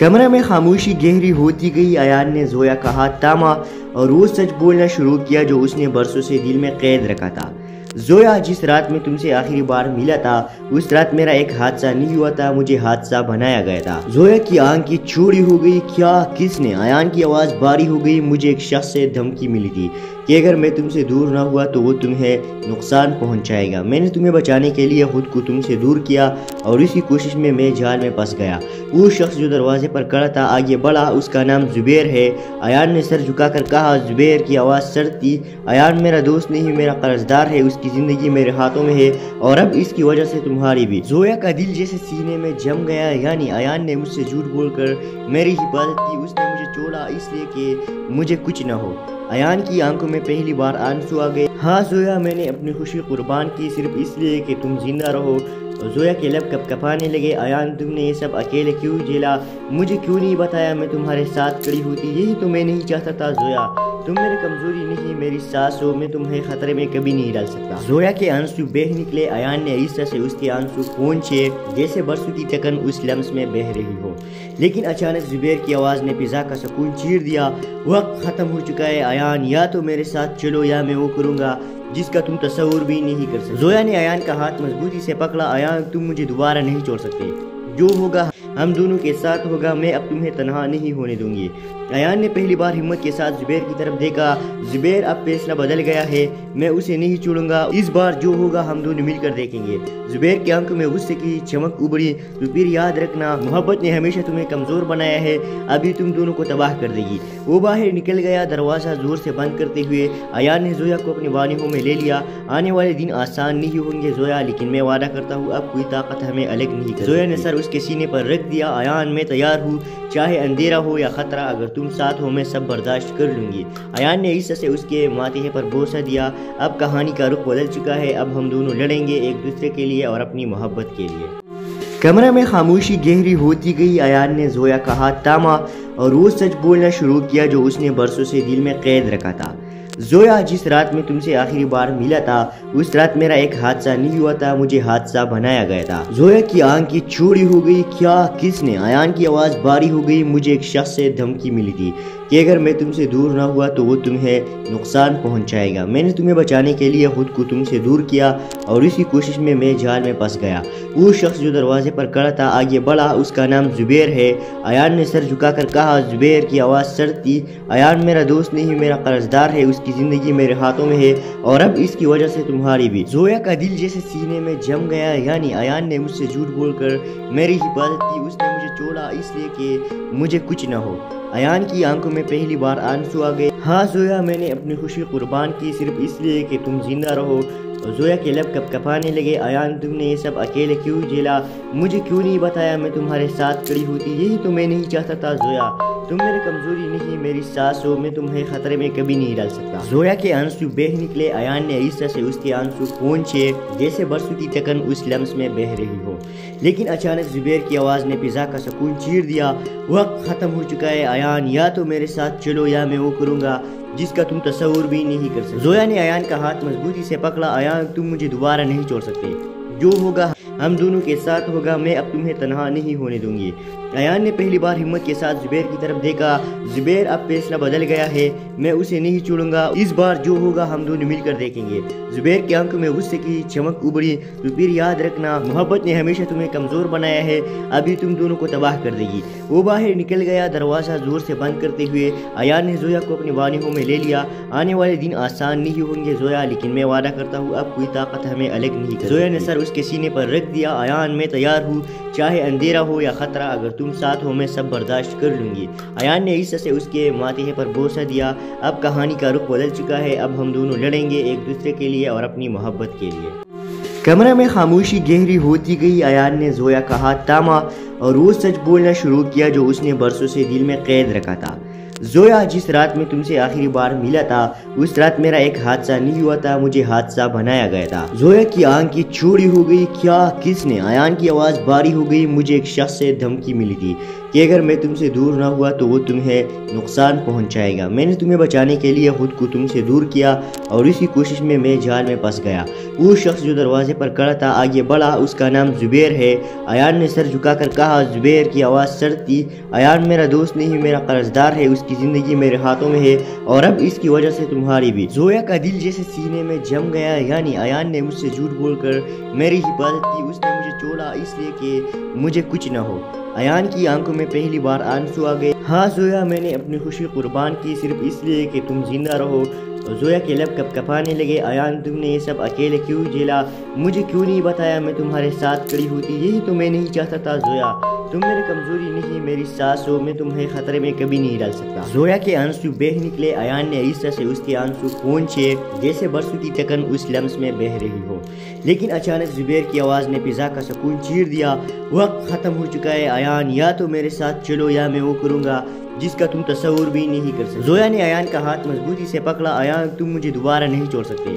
कमरे में खामोशी गहरी होती गई। अयान ने जोया का हाथ थामा और वो सच बोलना शुरू किया जो उसने बरसों से दिल में कैद रखा था। जोया, जिस रात में तुमसे आखिरी बार मिला था उस रात मेरा एक हादसा नहीं हुआ था, मुझे हादसा बनाया गया था। जोया की आंखें चौड़ी हो गई। क्या? किसने? अयान की आवाज़ भारी हो गई। मुझे एक शख्स से धमकी मिली थी کہ اگر میں تم سے دور نہ ہوا تو وہ تمہیں نقصان پہنچائے گا۔ میں نے تمہیں بچانے کے لیے خود کو تم سے دور کیا اور اسی کوشش میں جال میں پھنس گیا۔ وہ شخص جو دروازے پر کھڑا تھا آگے بڑھا، اس کا نام زبیر ہے۔ ایان نے سر جھکا کر کہا۔ زبیر کی آواز سرد تھی۔ ایان میرا دوست نہیں، میرا قرض دار ہے، اس کی زندگی میرے ہاتھوں میں ہے اور اب اس کی وجہ سے تمہاری بھی۔ زویا کا دل جیسے سینے میں جم گیا، یعنی ایان نے مجھ سے جھوٹ بول کر میری حفاظت کی، اس نے مجھے چھوڑا اس لیے کہ مجھے کچھ نہ ہو۔ ایان کی آنکھوں میں پہلی بار آنسو آ گئے۔ ہاں زویا، میں نے اپنی خوشی قربان کی صرف اس لیے کہ تم زندہ رہو۔ زویا کے لب کپ کپانے لگے۔ ایان، تم نے یہ سب اکیلے کیوں جھیلا؟ مجھے کیوں نہیں بتایا؟ میں تمہارے ساتھ کھڑی ہوتی، یہی تو میں نہیں چاہتا تھا۔ زویا، تم میری کمزوری نہیں، میری ساس ہو، میں تمہیں خطرے میں کبھی نہیں ڈال سکتا۔ زویا کے آنسو بہہ نکلے۔ ایان نے عیسیٰ سے اس کے آنسو پونچھے جیسے برسوں کی ٹکن اس لمس میں بہہ رہی ہو، لیکن اچانک زبیر کی آواز نے فضا کا سکون چیر دیا۔ وقت ختم ہو چکا ہے ایان، یا تو میرے ساتھ چلو یا میں وہ کروں گا جس کا تم تصور بھی نہیں کر سکتے۔ زویا نے ایان کا ہاتھ مضبوطی سے پکڑا۔ ایان، تم مجھے دوبارہ نہیں چھوڑ سکتے، جو ہوگا ہم دونوں کے ساتھ ہوگا، میں اب تمہیں تنہا نہیں ہونے دوں گی۔ ایان نے پہلی بار ہمت کے ساتھ زبیر کی طرف دیکھا۔ زبیر، اب فیصلہ بدل گیا ہے، میں اسے نہیں چھوڑوں گا، اس بار جو ہوگا ہم دونوں مل کر دیکھیں گے۔ زبیر کی آنکھوں میں غصے کی چمک ابھری۔ تو پھر یاد رکھنا، محبت نے ہمیشہ تمہیں کمزور بنایا ہے، ابھی تم دونوں کو تباہ کر دے گی۔ وہ باہر نکل گیا، دروازہ زور سے بند کرتے ہوئے۔ ایان نے زویا کو اپنی باہوں میں لے لیا۔ آنے والے دن آسان نہیں ہوں گے زویا، لیکن میں وعدہ کرتا ہوں اب کوئی طاقت ہمیں الگ نہیں کر۔ زویا نے سر اس کے سینے پر رکھ دیا۔ ایان، میں تیار ہوں، چاہے اندھیرا ہو یا خطرہ، اگر تم ساتھ ہو میں سب برداشت کر لوں گی۔ ایان نے عیسیٰ سے اس کے ماتھے پر بوسہ دیا۔ اب کہانی کا رخ بدل چکا ہے، اب ہم دونوں لڑیں گے ایک دوسرے کے لیے اور اپنی محبت کے لیے۔ کمرے میں خاموشی گہری ہوتی گئی۔ ایان نے زویا کا ہاتھ تھاما اور وہ سچ بولنا شروع کیا جو اس نے برسوں سے دل میں قید رکھا تھا۔ زویا، جس رات میں تم سے آخری بار ملا تھا اس رات میرا ایک حادثہ نہیں ہوا تھا، مجھے حادثہ بنایا گیا تھا۔ زویا کی آنکھ چوڑی ہو گئی۔ کیا؟ کس نے؟ ایان کی آواز بھاری ہو گئی۔ مجھے ایک شخص سے دھمکی ملی تھی کہ اگر میں تم سے دور نہ ہوا تو وہ تمہیں نقصان پہنچائے گا۔ میں نے تمہیں بچانے کے لیے خود کو تم سے دور کیا اور اسی کوشش میں جال میں پھنس گیا۔ وہ شخص جو دروازے پر کھڑا تھا آگے بڑھا، اس کا نام زبیر ہے۔ ایان نے سر جھکا کر کہا۔ زبیر کی آواز سرد تھی۔ ایان، میرا دوست نہیں، میرا قرض دار ہے، اس کی زندگی میرے ہاتھوں میں ہے اور اب اس کی وجہ سے تمہاری بھی۔ زویا کا دل جیسے سینے میں جم گیا، یعنی ایان نے مجھ سے جھوٹ بول کر میری حفاظت کی، اس نے مجھے چھوڑا اس لیے کہ مجھے کچھ نہ ہو۔ ایان کی آنکھوں میں پہلی بار آنسو آ گئے۔ ہاں زویا، میں نے اپنی خوشی قربان کی صرف اس لیے کہ تم زندہ رہو۔ زویا کے لب کپ کپانے لگے۔ ایان، تم نے یہ سب اکیلے کیوں جھیلا؟ مجھے کیوں نہیں بتایا؟ میں تمہارے ساتھ کھڑی ہوتی، یہی تو میں نہیں چاہتا تھا۔ زویا، تم میری کمزوری نہیں، میری ساس ہو، میں تمہیں خطرے میں کبھی نہیں ڈال سکتا۔ زویا کے آنسو بہہ نکلے۔ ایان نے عیسیٰ سے اس کے آنسو پونچھے جیسے برسوں کی ٹکن اس لمس میں بہہ رہی ہو، لیکن اچانک زبیر کی آواز نے فضا کا سکون چیر دیا۔ وقت ختم ہو چکا ہے ایان، یا تو میرے ساتھ چلو یا میں وہ کروں گا جس کا تم تصور بھی نہیں کر سکتے۔ زویا نے ایان کا ہاتھ مضبوطی سے پکڑا۔ ایان، تم مجھے دوبارہ نہیں چھوڑ سکتے، جو ہوگا ہم دونوں کے ساتھ ہوگا، میں اب تمہیں تنہا نہیں ہونے دوں گی۔ ایان نے پہلی بار ہمت کے ساتھ زبیر کی طرف دیکھا۔ زبیر، اب فیصلہ بدل گیا ہے، میں اسے نہیں چھوڑوں گا، اس بار جو ہوگا ہم دونوں مل کر دیکھیں گے۔ زبیر کی آنکھوں میں غصے کی چمک ابھری۔ تو پھر یاد رکھنا، محبت نے ہمیشہ تمہیں کمزور بنایا ہے، ابھی تم دونوں کو تباہ کر دے گی۔ وہ باہر نکل گیا، دروازہ زور سے بند کرتے ہوئے۔ ایان نے زویا کو اپنی باہوں میں لے لیا۔ آنے والے دن آسان نہیں ہوں گے زویا، لیکن میں وعدہ کرتا ہوں اب کوئی طاقت ہمیں الگ نہیں کر۔ زویا نے سر اس کے سینے پر رکھ دیا۔ ایان، میں تیار ہوں، چاہے اندھیرا ہو یا خطرہ، اگر تم ساتھ ہو میں سب برداشت کر لوں گی۔ ایان نے عیسیٰ سے اس کے ماتھے پر بوسہ دیا۔ اب کہانی کا رخ بدل چکا ہے، اب ہم دونوں لڑیں گے ایک دوسرے کے لیے اور اپنی محبت کے لیے۔ کمرے میں خاموشی گہری ہوتی گئی۔ ایان نے زویا کا ہاتھ تھاما اور وہ سچ بولنا شروع کیا جو اس نے برسوں سے دل میں قید رکھا تھا۔ زویا، جس رات میں تم سے آخری بار ملا تھا اس رات میرا ایک حادثہ نہیں ہوا تھا، مجھے حادثہ بنایا گیا تھا۔ زویا کی آنکھ چوڑی ہو گئی۔ کیا؟ کس نے؟ ایان کی آواز بھاری ہو گئی۔ مجھے ایک شخص سے دھمکی ملی تھی کہ اگر میں تم سے دور نہ ہوا تو وہ تمہیں نقصان پہنچائے گا۔ میں نے تمہیں بچانے کے لیے خود کو تم سے دور کیا اور اسی کوشش میں جال میں پھنس گیا۔ وہ شخص جو دروازے پر کھڑا تھا آگے بڑھا، اس کا نام زبیر ہے۔ ایان نے سر جھکا کر کہا۔ زبیر کی آواز سرد تھی۔ ایان، میرا دوست نہیں، میرا قرض دار ہے، اس کی کی زندگی میرے ہاتھوں میں ہے اور اب اس کی وجہ سے تمہاری بھی۔ زویا کا دل جیسے سینے میں جم گیا، یعنی ایان نے مجھ سے جھوٹ بول کر میری حفاظت کی۔ اس نے مجھے چھوڑا اس لیے کہ مجھے کچھ نہ ہو۔ ایان کی آنکھوں میں پہلی بار آنسو آ گئے۔ ہاں زویا، میں نے اپنی خوشی قربان کی صرف اس لیے کہ تم زندہ رہو۔ زویا کے لب کپ کپانے لگے۔ ایان، تم نے یہ سب اکیلے کیوں جھیلا؟ مجھے کیوں نہیں بتایا؟ میں تمہارے ساتھ کھڑی ہوتی، یہی تو میں نہیں چاہتا تھا۔ زویا، تم میری کمزوری نہیں، میری ساس ہو، میں تمہیں خطرے میں کبھی نہیں ڈال سکتا۔ زویا کے آنسو بہہ نکلے۔ ایان نے اس طرح سے اس کے آنسو پہنچے جیسے برسوں کی ٹکن اس لمس میں بہہ رہی ہو، لیکن اچانک زبیر کی آواز نے فضا کا سکون چیر دیا۔ وقت ختم ہو چکا ہے ایان، یا تو میرے ساتھ چلو یا میں وہ کروں گا جس کا تم تصور بھی نہیں کر سکتے۔ زویا نے ایان کا ہاتھ مضبوطی سے پکڑا۔ ایان، تم مجھے دوبارہ نہیں چھوڑ سکتے،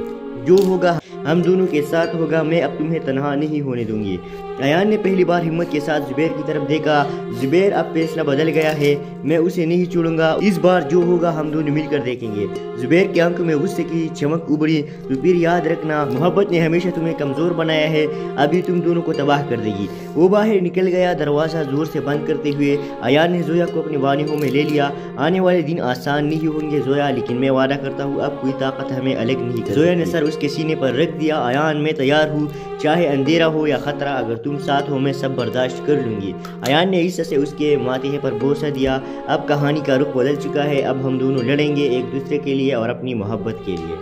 جو ہوگا ہم دونوں کے ساتھ ہوگا، میں اب تمہیں تنہا نہیں ہونے دوں گی۔ ایان نے پہلی بار ہمت کے ساتھ زبیر کی طرف دیکھا۔ زبیر، اب فیصلہ بدل گیا ہے، میں اسے نہیں چھوڑوں گا، اس بار جو ہوگا ہم دونوں مل کر دیکھیں گے۔ زبیر کی آنکھوں میں غصے کی چمک ابھری۔ تو پھر یاد رکھنا، محبت نے ہمیشہ تمہیں کمزور بنایا ہے، ابھی تم دونوں کو تباہ کر دے گی۔ وہ باہر نکل گیا، دروازہ زور سے بند کرتے ہوئے۔ ایان نے زویا کو اپنی باہوں میں لے لیا۔ آنے والے دن آسان نہیں ہوں گے زویا، لیکن میں وعدہ کرتا ہوں اب کوئی طاقت ہمیں الگ نہیں کر۔ زویا نے سر اس کے سینے پر رکھ دیا۔ ایان، میں تیار ہوں، چاہے اندھیرا ہو یا خطرہ، اگر تم ساتھ ہو میں سب برداشت کر لوں گی۔ ایان نے اس طرح سے اس کے ماتھے پر بوسہ دیا۔ اب کہانی کا رخ بدل چکا ہے، اب ہم دونوں لڑیں گے ایک دوسرے کے لیے اور اپنی محبت کے لیے۔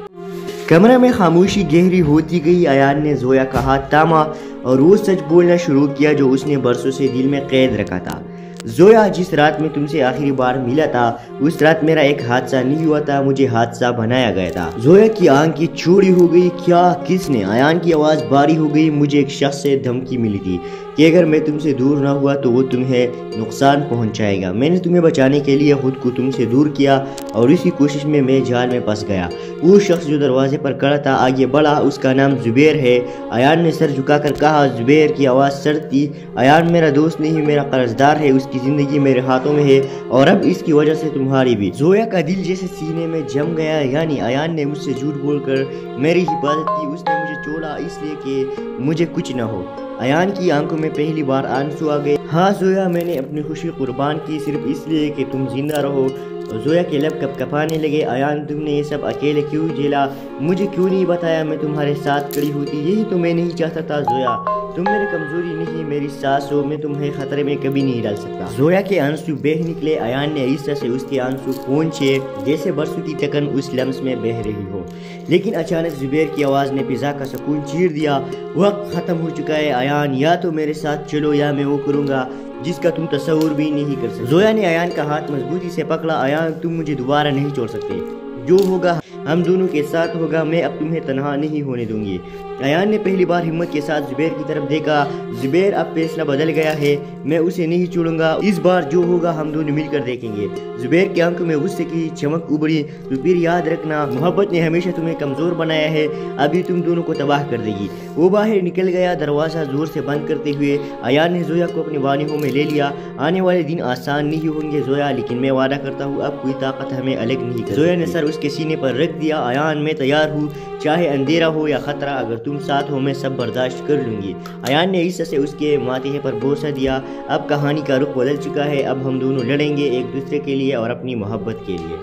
کمرے میں خاموشی گہری ہوتی گئی۔ ایان نے زویا کا ہاتھ تھاما اور وہ سچ بولنا شروع کیا جو اس نے برسوں سے دل میں قید رکھا تھا۔ زویا، جس رات میں تم سے آخری بار ملا تھا اس رات میرا ایک حادثہ نہیں ہوا تھا، مجھے حادثہ بنایا گیا تھا۔ زویا کی آنکھیں چوڑی ہو گئی۔ کیا؟ کس نے؟ ایان کی آواز باری ہو گئی۔ مجھے ایک شخص سے دھمکی ملی تھی کہ اگر میں تم سے دور نہ ہوا تو وہ تمہیں نقصان پہنچائے گا۔ میں نے تمہیں بچانے کے لیے خود کو تم سے دور کیا اور اسی کوشش میں جال میں پھنس گیا۔ وہ شخص جو دروازے پر کھڑا تھا آگے بڑھا، اس کا نام زبیر ہے۔ ایان نے سر جھکا کر کہا۔ زبیر کی آواز سرد تھی۔ ایان میرا دوست نہیں، میرا قرض دار ہے، اس کی زندگی میرے ہاتھوں میں ہے اور اب اس کی وجہ سے تمہاری بھی۔ زویا کا دل جیسے سینے میں جم گیا، یعنی ایان نے مجھ سے جھوٹ بول کر میری حفاظت کی۔ اس نے مجھے چھوڑا اس لیے کہ مجھے کچھ نہ ہو۔ ایان کی آنکھوں میں پہلی بار آنسو آ گئے۔ ہاں زویا، میں نے اپنی خوشی قربان کی صرف اس لیے کہ تم زندہ رہو۔ زویا کے لب کپ کپانے لگے۔ ایان، تم نے یہ سب اکیلے کیوں جھیلا؟ مجھے کیوں نہیں بتایا؟ میں تمہارے ساتھ کھڑی ہوتی، یہی تو میں نہیں چاہتا تھا۔ زویا، تم میری کمزوری نہیں، میری ساس ہو، میں تمہیں خطرے میں کبھی نہیں ڈال سکتا۔ زویا کے آنسو بہہ نکلے۔ ایان نے اس طرح سے اس کے آنسو پہنچے جیسے برسوں کی ٹکن اس لمس میں بہہ رہی ہو، لیکن اچانک زبیر کی آواز نے فضا کا سکون چیر دیا۔ وقت ختم ہو چکا ہے ایان، یا تو میرے ساتھ چلو یا میں وہ کروں گا جس کا تم تصور بھی نہیں کر سکتے۔ زویا نے ایان کا ہاتھ مضبوطی سے پکڑا۔ ایان، تم مجھے دوبارہ نہیں چھوڑ سکتے، جو ہوگا ہم دونوں کے ساتھ ہوگا، میں اب تمہیں تنہا نہیں ہونے دوں گی۔ ایان نے پہلی بار ہمت کے ساتھ زبیر کی طرف دیکھا۔ زبیر، اب فیصلہ بدل گیا ہے، میں اسے نہیں چھوڑوں گا، اس بار جو ہوگا ہم دونوں مل کر دیکھیں گے۔ زبیر کی آنکھوں میں غصے کی چمک ابھری۔ تو پھر یاد رکھنا، محبت نے ہمیشہ تمہیں کمزور بنایا ہے، ابھی تم دونوں کو تباہ کر دے گی۔ وہ باہر نکل گیا، دروازہ زور سے بند کرتے ہوئے۔ ایان نے زویا کو اپنی باہوں میں لے لیا۔ آنے والے دن آسان نہیں ہوں گے زویا، لیکن میں وعدہ کرتا ہوں اب کوئی طاقت ہمیں الگ نہیں کر۔ زویا نے سر اس کے سینے پر رکھ دیا۔ ایان، میں تیار ہوں، چاہے اندھیرا ہو یا خطرہ، اگر تم ساتھ ہو میں سب برداشت کر لوں گی۔ ایان نے اس طرح سے اس کے ماتھے پر بوسہ دیا۔ اب کہانی کا رخ بدل چکا ہے، اب ہم دونوں لڑیں گے ایک دوسرے کے لیے اور اپنی محبت کے لیے۔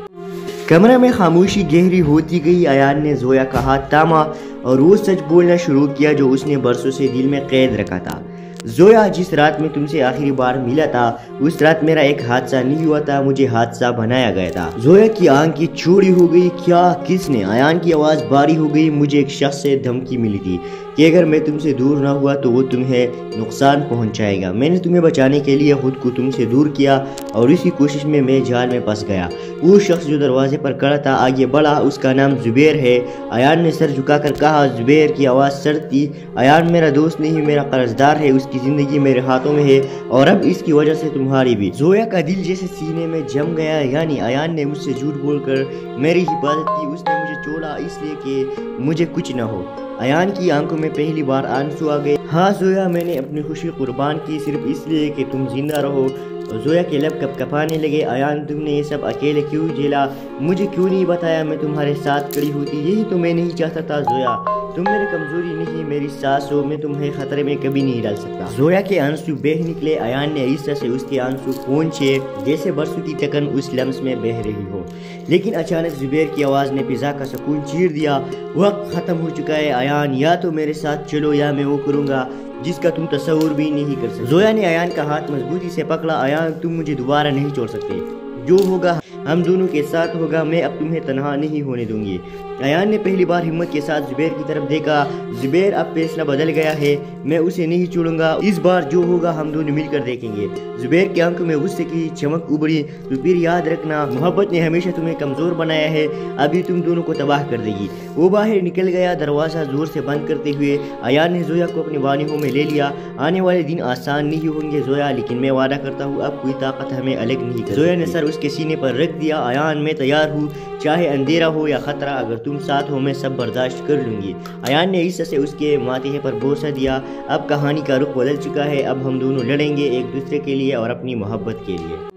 کمرے میں خاموشی گہری ہوتی گئی۔ ایان نے زویا کا ہاتھ تھاما اور وہ سچ بولنا شروع کیا جو اس نے برسوں سے دل میں قید رکھا تھا۔ زویا، جس رات میں تم سے آخری بار ملا تھا اس رات میرا ایک حادثہ نہیں ہوا تھا، مجھے حادثہ بنایا گیا تھا۔ زویا کی آنکھیں چوڑی ہو گئی۔ کیا؟ کس نے؟ ایان کی آواز باری ہو گئی۔ مجھے ایک شخص سے دھمکی ملی تھی کہ اگر میں تم سے دور نہ ہوا تو وہ تمہیں نقصان پہنچائے گا۔ میں نے تمہیں بچانے کے لیے خود کو تم سے دور کیا اور اسی کوشش میں جال میں پھنس گیا۔ وہ شخص جو دروازے پر کھڑا تھا آگے بڑھا، اس کا نام زبیر ہے۔ ایان نے سر جھکا کر کہا۔ زبیر کی آواز سرد تھی۔ ایان، میرا دوست نہیں، میرا قرض دار ہے، اس کی زندگی میرے ہاتھوں میں ہے اور اب اس کی وجہ سے تمہاری بھی۔ زویا کا دل جیسے سینے میں جم گیا، یعنی ایان نے مجھ سے جھوٹ بول کر میری حفاظت کی۔ اس نے مجھے چھوڑا اس لیے کہ مجھے کچھ نہ ہو۔ ایان کی آنکھوں میں پہلی بار آنسو آ گئے۔ ہاں زویا، میں نے اپنی خوشی قربان کی صرف اس لیے کہ تم زندہ رہو۔ زویا کے لب کپ کپانے لگے۔ ایان، تم نے یہ سب اکیلے کیوں جھیلا؟ مجھے کیوں نہیں بتایا؟ میں تمہارے ساتھ کھڑی ہوتی، یہی تو میں نہیں چاہتا تھا۔ زویا، तुम मेरी कमजोरी नहीं, मेरी सांस हो, मैं तुम्हें खतरे में कभी नहीं डाल सकता। जोया के आंसू बह निकले। अयान ने इस तरह से उसके आंसू पहुंचे जैसे बरसों की तकन उस लम्स में बह रही हो। लेकिन अचानक जुबैर की आवाज़ ने फिजा का सुकून चीर दिया। वक्त ख़त्म हो चुका है अयान, या तो मेरे साथ चलो या मैं वो करूँगा जिसका तुम तस्वुर भी नहीं कर सकते। जोया ने अयान का हाथ मजबूती से पकड़ा। अयान, तुम मुझे दोबारा नहीं छोड़ सकते, जो होगा हम दोनों के साथ होगा, मैं अब तुम्हें तन्हा नहीं होने दूंगी। अयान ने पहली बार हिम्मत के साथ जुबैर की तरफ देखा। जुबैर, अब फैसला बदल गया है, मैं उसे नहीं छोड़ूंगा, इस बार जो होगा हम दोनों मिलकर देखेंगे। जुबैर की आंखों में गुस्से की चमक उभरी। तो फिर याद रखना, मोहब्बत ने हमेशा तुम्हें कमजोर बनाया है, अभी तुम दोनों को तबाह कर देगी। वो बाहर निकल गया, दरवाजा जोर से बंद करते हुए। अयान ने जोया को अपनी बानियों में ले लिया। आने वाले दिन आसान नहीं होंगे जोया, लेकिन मैं वादा करता हूँ अब कोई ताकत हमें अलग नहीं कर। जोया ने सर उसके सीने पर रख दिया। अयान, मैं तैयार हूँ, चाहे अंधेरा हो या खतरा, अगर तुम साथ हो मैं सब बर्दाश्त कर लूंगी। अयान ने इस से उसके माथे पर बोसा दिया। अब कहानी का रुख बदल चुका है, अब हम दोनों लड़ेंगे एक दूसरे के लिए और अपनी मोहब्बत के लिए।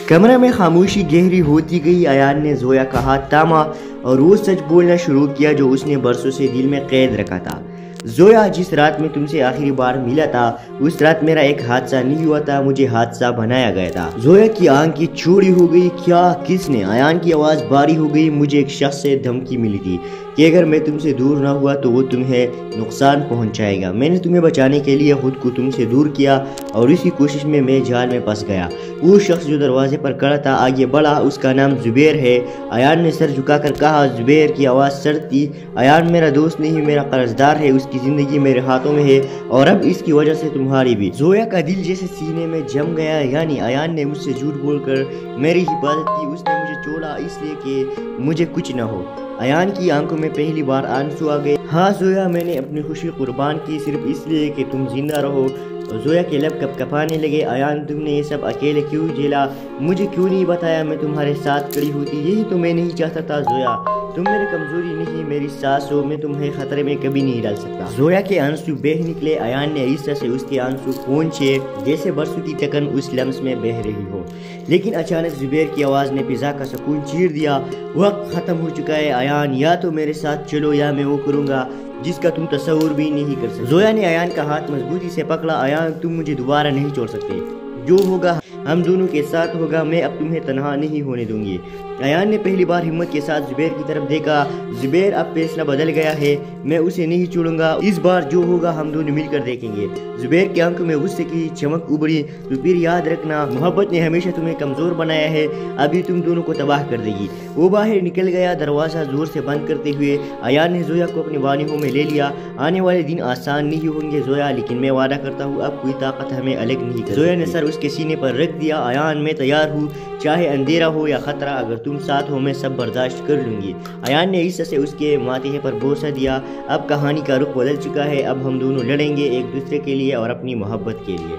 कमरे में खामोशी गहरी होती गई। अयान ने जोया का हाथ थामा और वो सच बोलना शुरू किया जो उसने बरसों से दिल में कैद रखा था। जोया, जिस रात में तुमसे आखिरी बार मिला था उस रात मेरा एक हादसा नहीं हुआ था, मुझे हादसा बनाया गया था। जोया की आंखें चौड़ी हो गई। क्या? किसने? अयान की आवाज़ भारी हो गई। मुझे एक शख्स से धमकी मिली थी कि अगर मैं तुमसे दूर ना हुआ तो वो तुम्हें नुकसान पहुंचाएगा। मैंने तुम्हें बचाने के लिए खुद को तुमसे दूर किया और इसी कोशिश में मैं जाल में फंस गया। वो शख्स जो दरवाजे पर खड़ा था आगे बढ़ा, उसका नाम जुबैर है। अयान ने सर झुकाकर कहा। जुबैर की आवाज़ सर्द थी। अयान, मेरा दोस्त नहीं, मेरा कर्जदार है, उसकी जिंदगी मेरे हाथों में है और अब इसकी वजह से तुम्हारी भी। जोया का दिल जैसे सीने में जम गया। यानी अयान ने मुझसे झूठ बोलकर मेरी हिफाजत की, उसने मुझे छोड़ा इसलिए कि मुझे कुछ न हो। अयान की आंखों में पहली बार आंसू आ गए। हाँ जोया, मैंने अपनी खुशी कुर्बान की सिर्फ इसलिए कि तुम जिंदा रहो। जोया के लब कपकपाने लगे। अयान, तुमने ये सब अकेले क्यों झेला? मुझे क्यों नहीं बताया? मैं तुम्हारे साथ खड़ी होती, यही तो मैं नहीं चाहता था। जोया, तुम मेरी कमजोरी नहीं, मेरी सांस हो, मैं तुम्हें खतरे में कभी नहीं डाल सकता। जोया के आंसू बह निकले। अयान ने इस तरह से उसके आंसू पहुंचे जैसे बरसों की तकन उस लम्स में बह रही हो। लेकिन अचानक जुबैर की आवाज़ ने फिजा का सुकून चीर दिया। वक्त ख़त्म हो चुका है अयान, या तो मेरे साथ चलो या मैं वो करूँगा जिसका तुम तस्वुर भी नहीं कर सकते। जोया ने अयान का हाथ मजबूती से पकड़ा। अयान, तुम मुझे दोबारा नहीं छोड़ सकते, जो होगा हम दोनों के साथ होगा, मैं अब तुम्हें तन्हा नहीं होने दूंगी। अयान ने पहली बार हिम्मत के साथ जुबैर की तरफ देखा। जुबैर, अब फैसला बदल गया है, मैं उसे नहीं छोड़ूंगा, इस बार जो होगा हम दोनों मिलकर देखेंगे। जुबैर की आंखों में गुस्से की चमक उभरी। तो फिर याद रखना, मोहब्बत ने हमेशा तुम्हें कमजोर बनाया है, अभी तुम दोनों को तबाह कर देगी। वो बाहर निकल गया, दरवाजा जोर से बंद करते हुए। अयान ने जोया को अपनी बानियों में ले लिया। आने वाले दिन आसान नहीं होंगे जोया, लेकिन मैं वादा करता हूँ अब कोई ताकत हमें अलग नहीं कर। जोया ने सर उसके सीने पर रख दिया। अयान, मैं तैयार हूँ, चाहे अंधेरा हो या खतरा, अगर तुम साथ हो मैं सब बर्दाश्त कर लूंगी। अयान ने इस से उसके माथे पर बोसा दिया। अब कहानी का रुख बदल चुका है, अब हम दोनों लड़ेंगे एक दूसरे के लिए और अपनी मोहब्बत के लिए।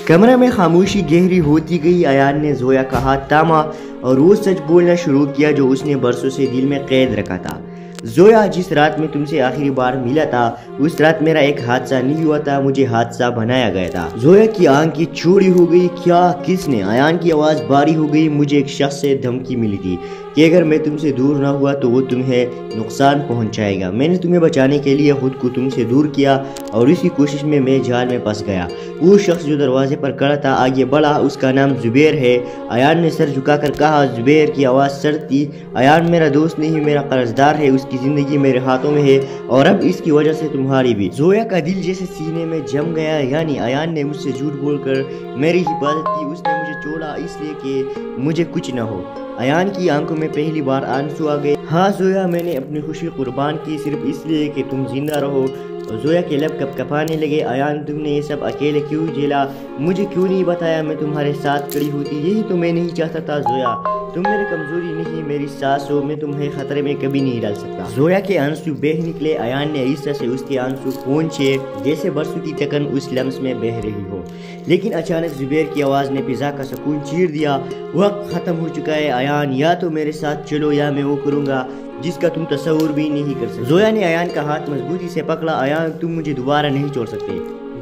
कमरे में खामोशी गहरी होती गई। अयान ने जोया का हाथ थामा और वो सच बोलना शुरू किया जो उसने बरसों से दिल में कैद रखा था। जोया, जिस रात में तुमसे आखिरी बार मिला था उस रात मेरा एक हादसा नहीं हुआ था, मुझे हादसा बनाया गया था। जोया की आंखें चौड़ी हो गई। क्या? किसने? अयान की आवाज़ भारी हो गई। मुझे एक शख्स से धमकी मिली थी कि अगर मैं तुमसे दूर ना हुआ तो वो तुम्हें नुकसान पहुंचाएगा। मैंने तुम्हें बचाने के लिए खुद को तुमसे दूर किया और इसी कोशिश में मैं जाल में फंस गया। वो शख्स जो दरवाजे पर खड़ा था आगे बढ़ा, उसका नाम जुबैर है। अयान ने सर झुकाकर कहा। जुबैर की आवाज़ सर्द थी। अयान, मेरा दोस्त नहीं, मेरा कर्जदार है, उसकी जिंदगी मेरे हाथों में है और अब इसकी वजह से तुम्हारी भी। जोया का दिल जैसे सीने में जम गया। यानी अयान ने मुझसे झूठ बोलकर मेरी हिफाजत की, उसने मुझे छोड़ा इसलिए कि मुझे कुछ न हो। अयान की आंखों में पहली बार आंसू आ गए। हाँ जोया, मैंने अपनी खुशी कुर्बान की सिर्फ इसलिए कि तुम जिंदा रहो। जोया के लब कपकपाने लगे। अयान, तुमने ये सब अकेले क्यों झेला? मुझे क्यों नहीं बताया? मैं तुम्हारे साथ खड़ी होती, यही तो मैं नहीं चाहता था। जोया, तुम मेरी कमजोरी नहीं, मेरी सांस हो, मैं तुम्हें खतरे में कभी नहीं डाल सकता। जोया के आंसू बह निकले। अयान ने इस तरह से उसके आंसू पहुंचे जैसे बरसों की तकन उस लम्स में बह रही हो। लेकिन अचानक जुबैर की आवाज़ ने फिजा का सुकून चीर दिया। वक्त ख़त्म हो चुका है अयान, या तो मेरे साथ चलो या मैं वो करूँगा जिसका तुम तस्वुर भी नहीं कर सकते। जोया ने अयान का हाथ मजबूती से पकड़ा। अयान, तुम मुझे दोबारा नहीं छोड़ सकते,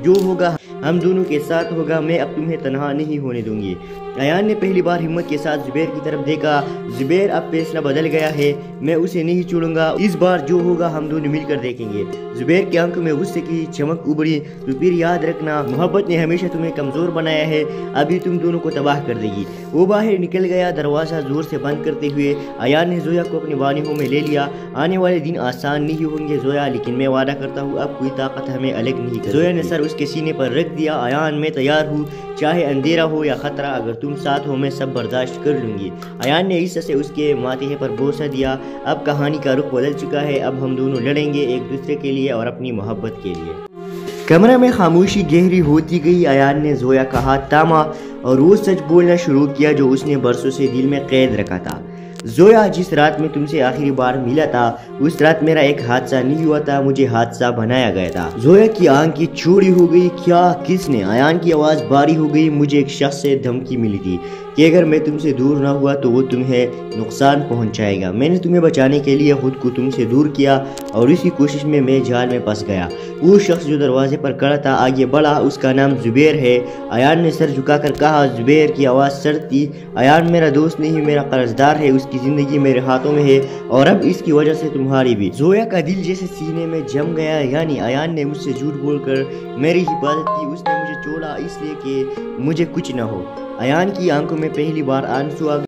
जो होगा हम दोनों के साथ होगा, मैं अब तुम्हें तन्हा नहीं होने दूंगी। अयान ने पहली बार हिम्मत के साथ जुबैर की तरफ देखा। जुबैर अब फैसला बदल गया है, मैं उसे नहीं छोड़ूंगा, इस बार जो होगा हम दोनों मिलकर देखेंगे। जुबैर की आंखों में गुस्से की चमक उभरी। तो फिर याद रखना, मोहब्बत ने हमेशा तुम्हें कमजोर बनाया है, अभी तुम दोनों को तबाह कर देगी। वो बाहर निकल गया, दरवाजा जोर से बंद करते हुए। अयान ने जोया को अपनी बानियों में ले लिया। आने वाले दिन आसान नहीं होंगे जोया, लेकिन मैं वादा करता हूँ अब कोई ताकत हमें अलग नहीं कर। जोया ने सर उसके सीने पर रख दिया। अयान, मैं तैयार हूँ, चाहे अंधेरा हो या खतरा, अगर तुम साथ हो मैं सब बर्दाश्त कर लूंगी। अयान ने इज्जत से उसके माथे पर बोसा दिया। अब कहानी का रुख बदल चुका है, अब हम दोनों लड़ेंगे एक दूसरे के लिए और अपनी मोहब्बत के लिए। कमरे में खामोशी गहरी होती गई। अयान ने जोया का हाथ थामा और वो सच बोलना शुरू किया जो उसने बरसों से दिल में कैद रखा था। जोया, जिस रात में तुमसे आखिरी बार मिला था उस रात मेरा एक हादसा नहीं हुआ था, मुझे हादसा बनाया गया था। जोया की आंखें चौड़ी हो गई। क्या? किसने? अयान की आवाज़ भारी हो गई। मुझे एक शख्स से धमकी मिली थी कि अगर मैं तुमसे दूर ना हुआ तो वो तुम्हें नुकसान पहुंचाएगा। मैंने तुम्हें बचाने के लिए खुद को तुमसे दूर किया और इसी कोशिश में मैं जाल में फंस गया। वो शख्स जो दरवाजे पर खड़ा था आगे बढ़ा, उसका नाम जुबैर है। अयान ने सर झुकाकर कहा। जुबैर की आवाज़ सर्द थी। अयान मेरा दोस्त नहीं, मेरा कर्जदार है, उसकी ज़िंदगी मेरे हाथों में है और अब इसकी वजह से तुम्हारी भी। जोया का दिल जैसे सीने में जम गया। यानी अयान ने मुझसे झूठ बोलकर मेरी हिफाजत की, उसने मुझे छोड़ा इसलिए कि मुझे कुछ ना हो। अयान की आंखों में पहली बार आंसू आ